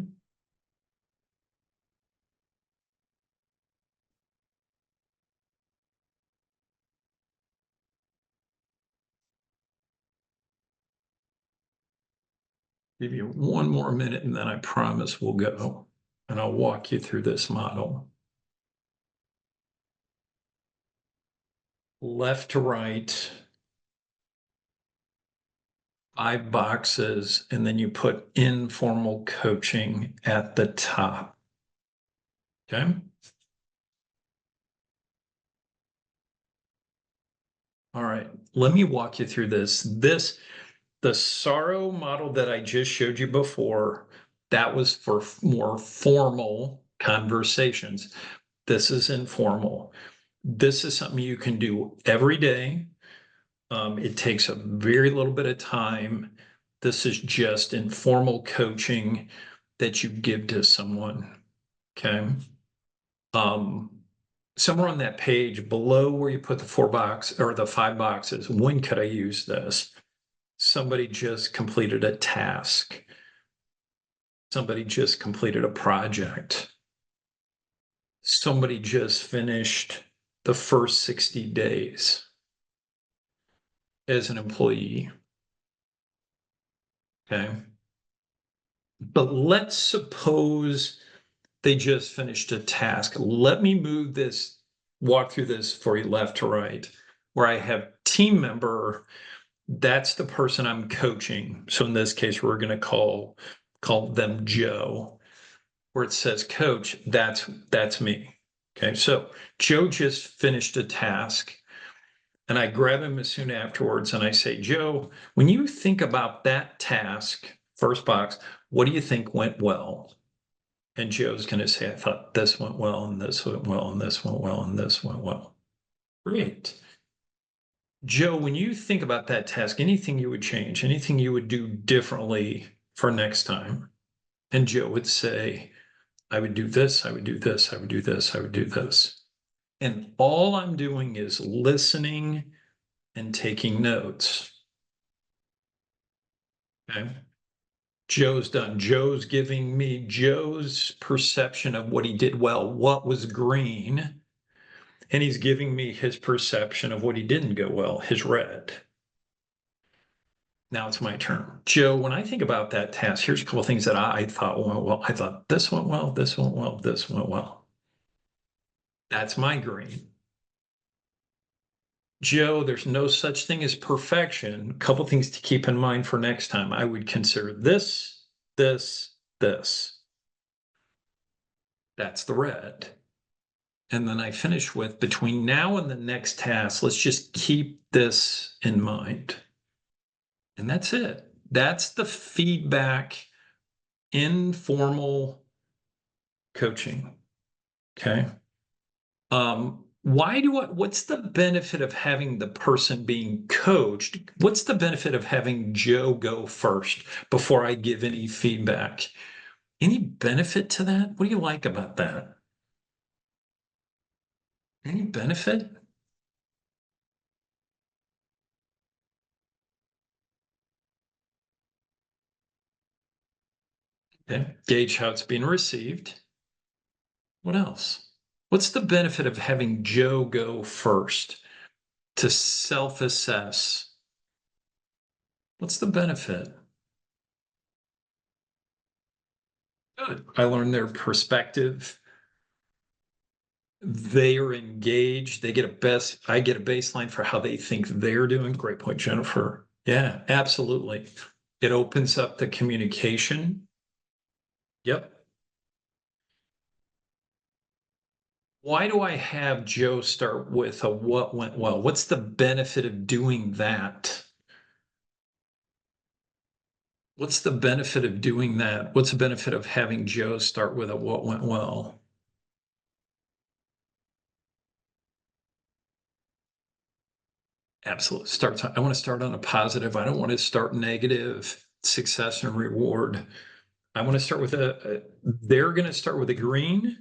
Give you one more minute and then I promise we'll go and I'll walk you through this model. Left to right, 5 boxes, and then you put informal coaching at the top. Okay. All right, let me walk you through this. The SARO model that I just showed you before, that was for more formal conversations. This is informal. This is something you can do every day. It takes a very little bit of time. This is just informal coaching that you give to someone. Okay. Somewhere on that page below where you put the 4 box or the 5 boxes, when could I use this? Somebody just completed a task. Somebody just completed a project. Somebody just finished the first 60 days as an employee. Okay. But let's suppose they just finished a task. Let me walk through this for you left to right, where I have team member, that's the person I'm coaching. So in this case, we're going to call them Joe, where it says coach, that's me. Okay, so Joe just finished a task. And I grab him as soon afterwards and I say, Joe, when you think about that task, first box, what do you think went well? And Joe's going to say, I thought this went well, and this went well, and this went well, and this went well. Great. Joe, when you think about that task, anything you would change, anything you would do differently for next time? And Joe would say, I would do this, I would do this, I would do this, I would do this. And all I'm doing is listening and taking notes. Okay. Joe's done. Joe's giving me Joe's perception of what he did well, what was green. And he's giving me his perception of what he didn't go well, his red. Now it's my turn. Joe, when I think about that task, here's a couple of things that I thought went well. I thought this went well, this went well, this went well. That's my green. Joe, there's no such thing as perfection. A couple things to keep in mind for next time. I would consider this, this. That's the red. And then I finish with, between now and the next task, let's just keep this in mind. And that's it. That's the feedback, informal coaching. Okay. What's the benefit of having the person being coached? What's the benefit of having Joe go first before I give any feedback? Any benefit to that? What do you like about that? Any benefit? Okay. Gauge how it's being received. What else? What's the benefit of having Joe go first to self-assess? What's the benefit? Good. I learned their perspective. They are engaged. I get a baseline for how they think they're doing. Great point, Jennifer. Yeah, absolutely. It opens up the communication. Yep. Why do I have Joe start with a what went well? What's the benefit of doing that? What's the benefit of doing that? What's the benefit of having Joe start with a what went well? Absolutely. I want to start on a positive. I don't want to start negative. Success and reward. I want to start with they're going to start with a green.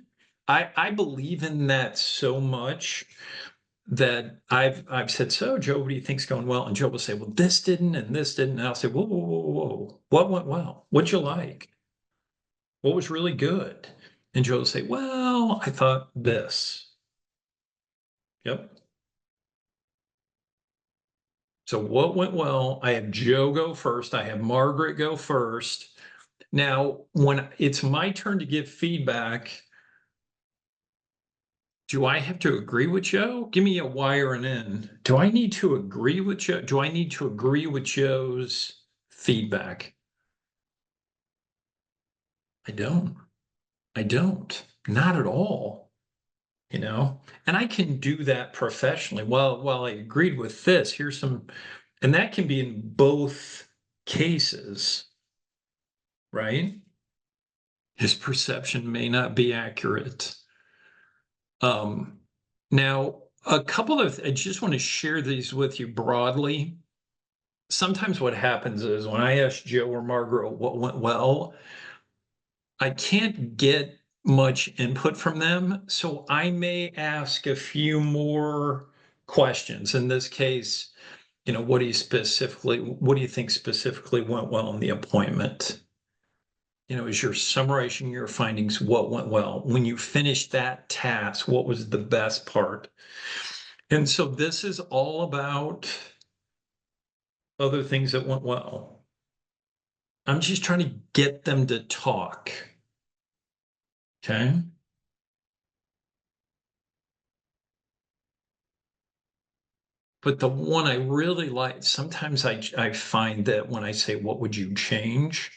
I believe in that so much that I've said, so Joe, what do you think's going well? And Joe will say, well, this didn't and this didn't. And I'll say, whoa, whoa, whoa, whoa. What went well? What'd you like? What was really good? And Joe will say, well, I thought this. Yep. So what went well? I have Joe go first. I have Margaret go first. Now, when it's my turn to give feedback, do I have to agree with Joe? Give me a Y or an N. Do I need to agree with Joe? Do I need to agree with Joe's feedback? I don't. Not at all. And I can do that professionally. Well, I agreed with this. Here's some, and that can be in both cases, right? His perception may not be accurate. Now, I just want to share these with you broadly. Sometimes what happens is when I ask Joe or Margaret what went well, I can't get much input from them. So I may ask a few more questions. In this case, what do you think specifically went well in the appointment? As you're summarizing your findings, what went well? When you finished that task, what was the best part? And so this is all about other things that went well. I'm just trying to get them to talk. Okay. But the one I really like, sometimes I find that when I say, what would you change?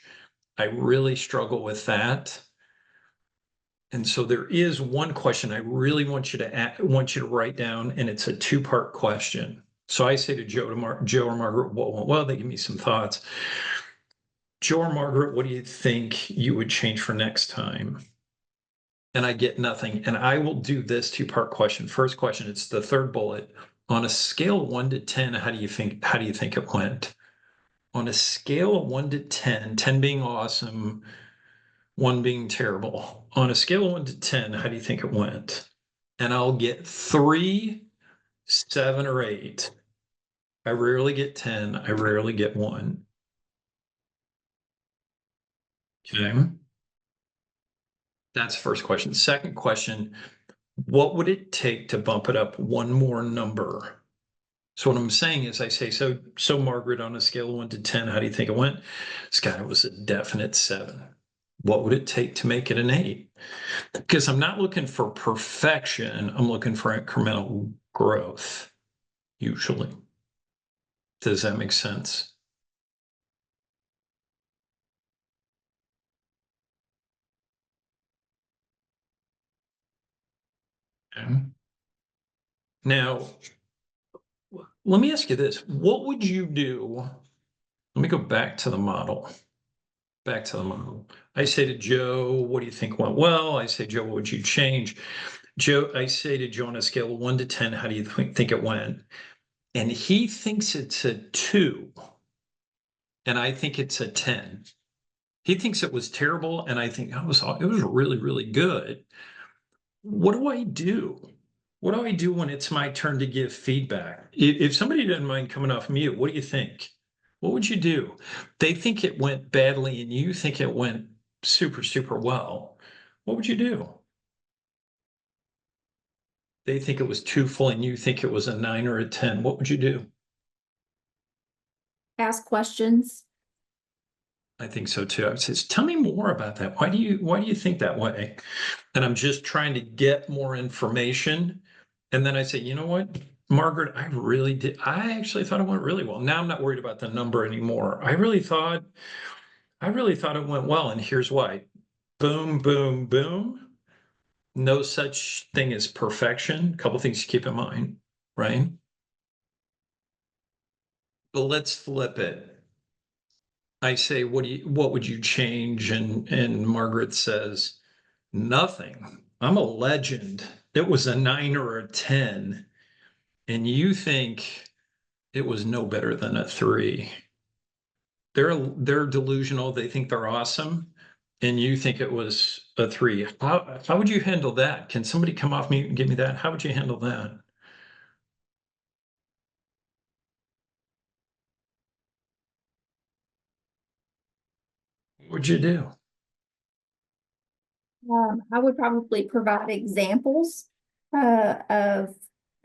I really struggle with that. And so there is one question I really want you to write down, and it's a two-part question. So I say to Joe or Margaret, well, they give me some thoughts. Joe or Margaret, what do you think you would change for next time? And I get nothing. And I will do this two-part question. First question, it's the third bullet. On a scale of 1 to 10, how do you think it went? On a scale of 1 to 10, 10 being awesome, 1 being terrible. On a scale of 1 to 10, how do you think it went? And I'll get 3, 7, or 8. I rarely get 10. I rarely get 1. Okay. That's the first question. Second question, what would it take to bump it up one more number? So what I'm saying is I say, so Margaret, on a scale of 1 to 10, how do you think it went? Scott, it was a definite 7. What would it take to make it an 8? Because I'm not looking for perfection. I'm looking for incremental growth, usually. Does that make sense? Okay. Now, let me ask you this. What would you do? Let me go back to the model. Back to the model. I say to Joe, what do you think went well? I say, Joe, what would you change? Joe, I say to Joe, on a scale of 1 to 10, how do you think it went? And he thinks it's a 2. And I think it's a 10. He thinks it was terrible, and I think it was really, really good. What do I do? What do I do when it's my turn to give feedback? If somebody doesn't mind coming off mute, what do you think? What would you do? They think it went badly and you think it went super, super well. What would you do? They think it was too full and you think it was a 9 or a 10. What would you do? Ask questions. I think so too. I would say, tell me more about that. Why do you think that way? And I'm just trying to get more information. And then I say, you know what, Margaret, I actually thought it went really well. Now I'm not worried about the number anymore. I really thought it went well. And here's why. Boom, boom, boom. No such thing as perfection. A couple things to keep in mind, right? But let's flip it. I say, what would you change? And Margaret says, nothing. I'm a legend. It was a 9 or a 10. And you think it was no better than a 3. They're delusional. They think they're awesome. And you think it was a 3. How would you handle that? Can somebody come off mute and give me that? How would you handle that? What would you do? I would probably provide examples of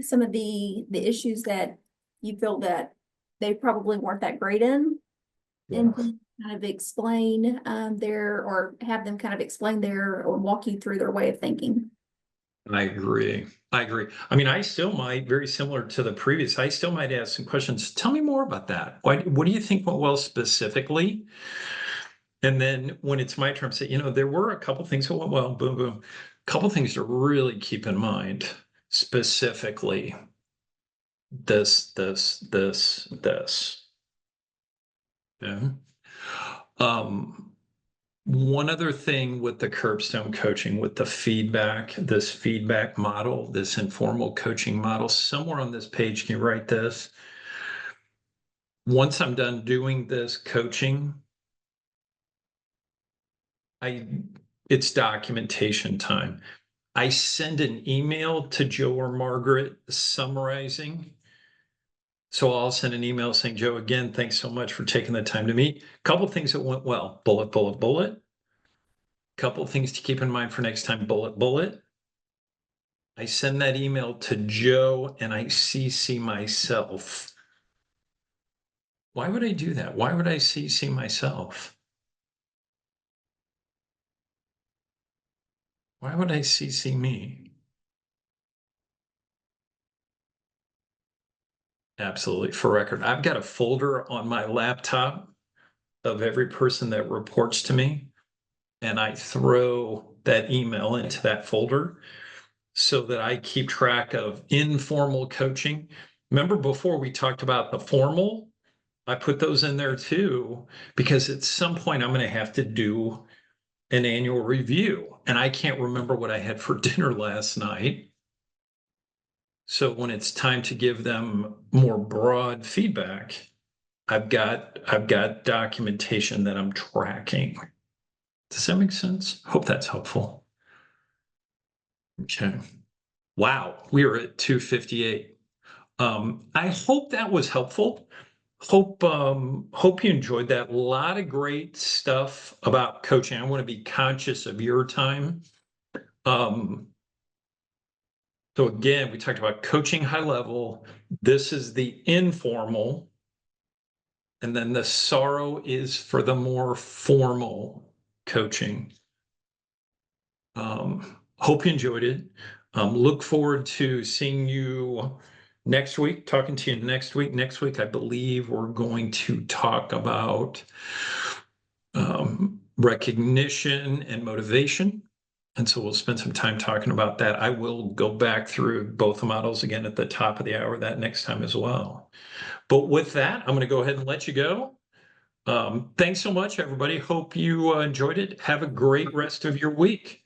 some of the issues that you feel that they probably weren't that great in. And kind of explain or have them kind of explain or walk you through their way of thinking. I agree. I mean, I still might, very similar to the previous, I still might ask some questions. Tell me more about that. What do you think went well specifically? And then when it's my turn, say, there were a couple things that went well, boom, boom. A couple things to really keep in mind, specifically. This. Yeah. One other thing with the curbstone coaching, with the feedback, this feedback model, this informal coaching model, somewhere on this page, can you write this? Once I'm done doing this coaching, it's documentation time. I send an email to Joe or Margaret summarizing. So I'll send an email saying, Joe, again, thanks so much for taking the time to meet. Couple things that went well, bullet, bullet, bullet. Couple things to keep in mind for next time, bullet, bullet. I send that email to Joe and I CC myself. Why would I do that? Why would I CC myself? Why would I CC me? Absolutely. For record, I've got a folder on my laptop of every person that reports to me, and I throw that email into that folder so that I keep track of informal coaching. Remember before we talked about the formal? I put those in there too, because at some point I'm going to have to do an annual review, and I can't remember what I had for dinner last night. So when it's time to give them more broad feedback, I've got documentation that I'm tracking. Does that make sense? Hope that's helpful. Okay. Wow, we are at 2:58. I hope that was helpful. Hope you enjoyed that. A lot of great stuff about coaching. I want to be conscious of your time. So again, we talked about coaching high level. This is the informal. And then the sorrow is for the more formal coaching. Hope you enjoyed it. Look forward to seeing you next week, talking to you next week. Next week, I believe we're going to talk about recognition and motivation. And so we'll spend some time talking about that. I will go back through both the models again at the top of the hour that next time as well. But with that, I'm going to go ahead and let you go. Thanks so much, everybody. Hope you enjoyed it. Have a great rest of your week.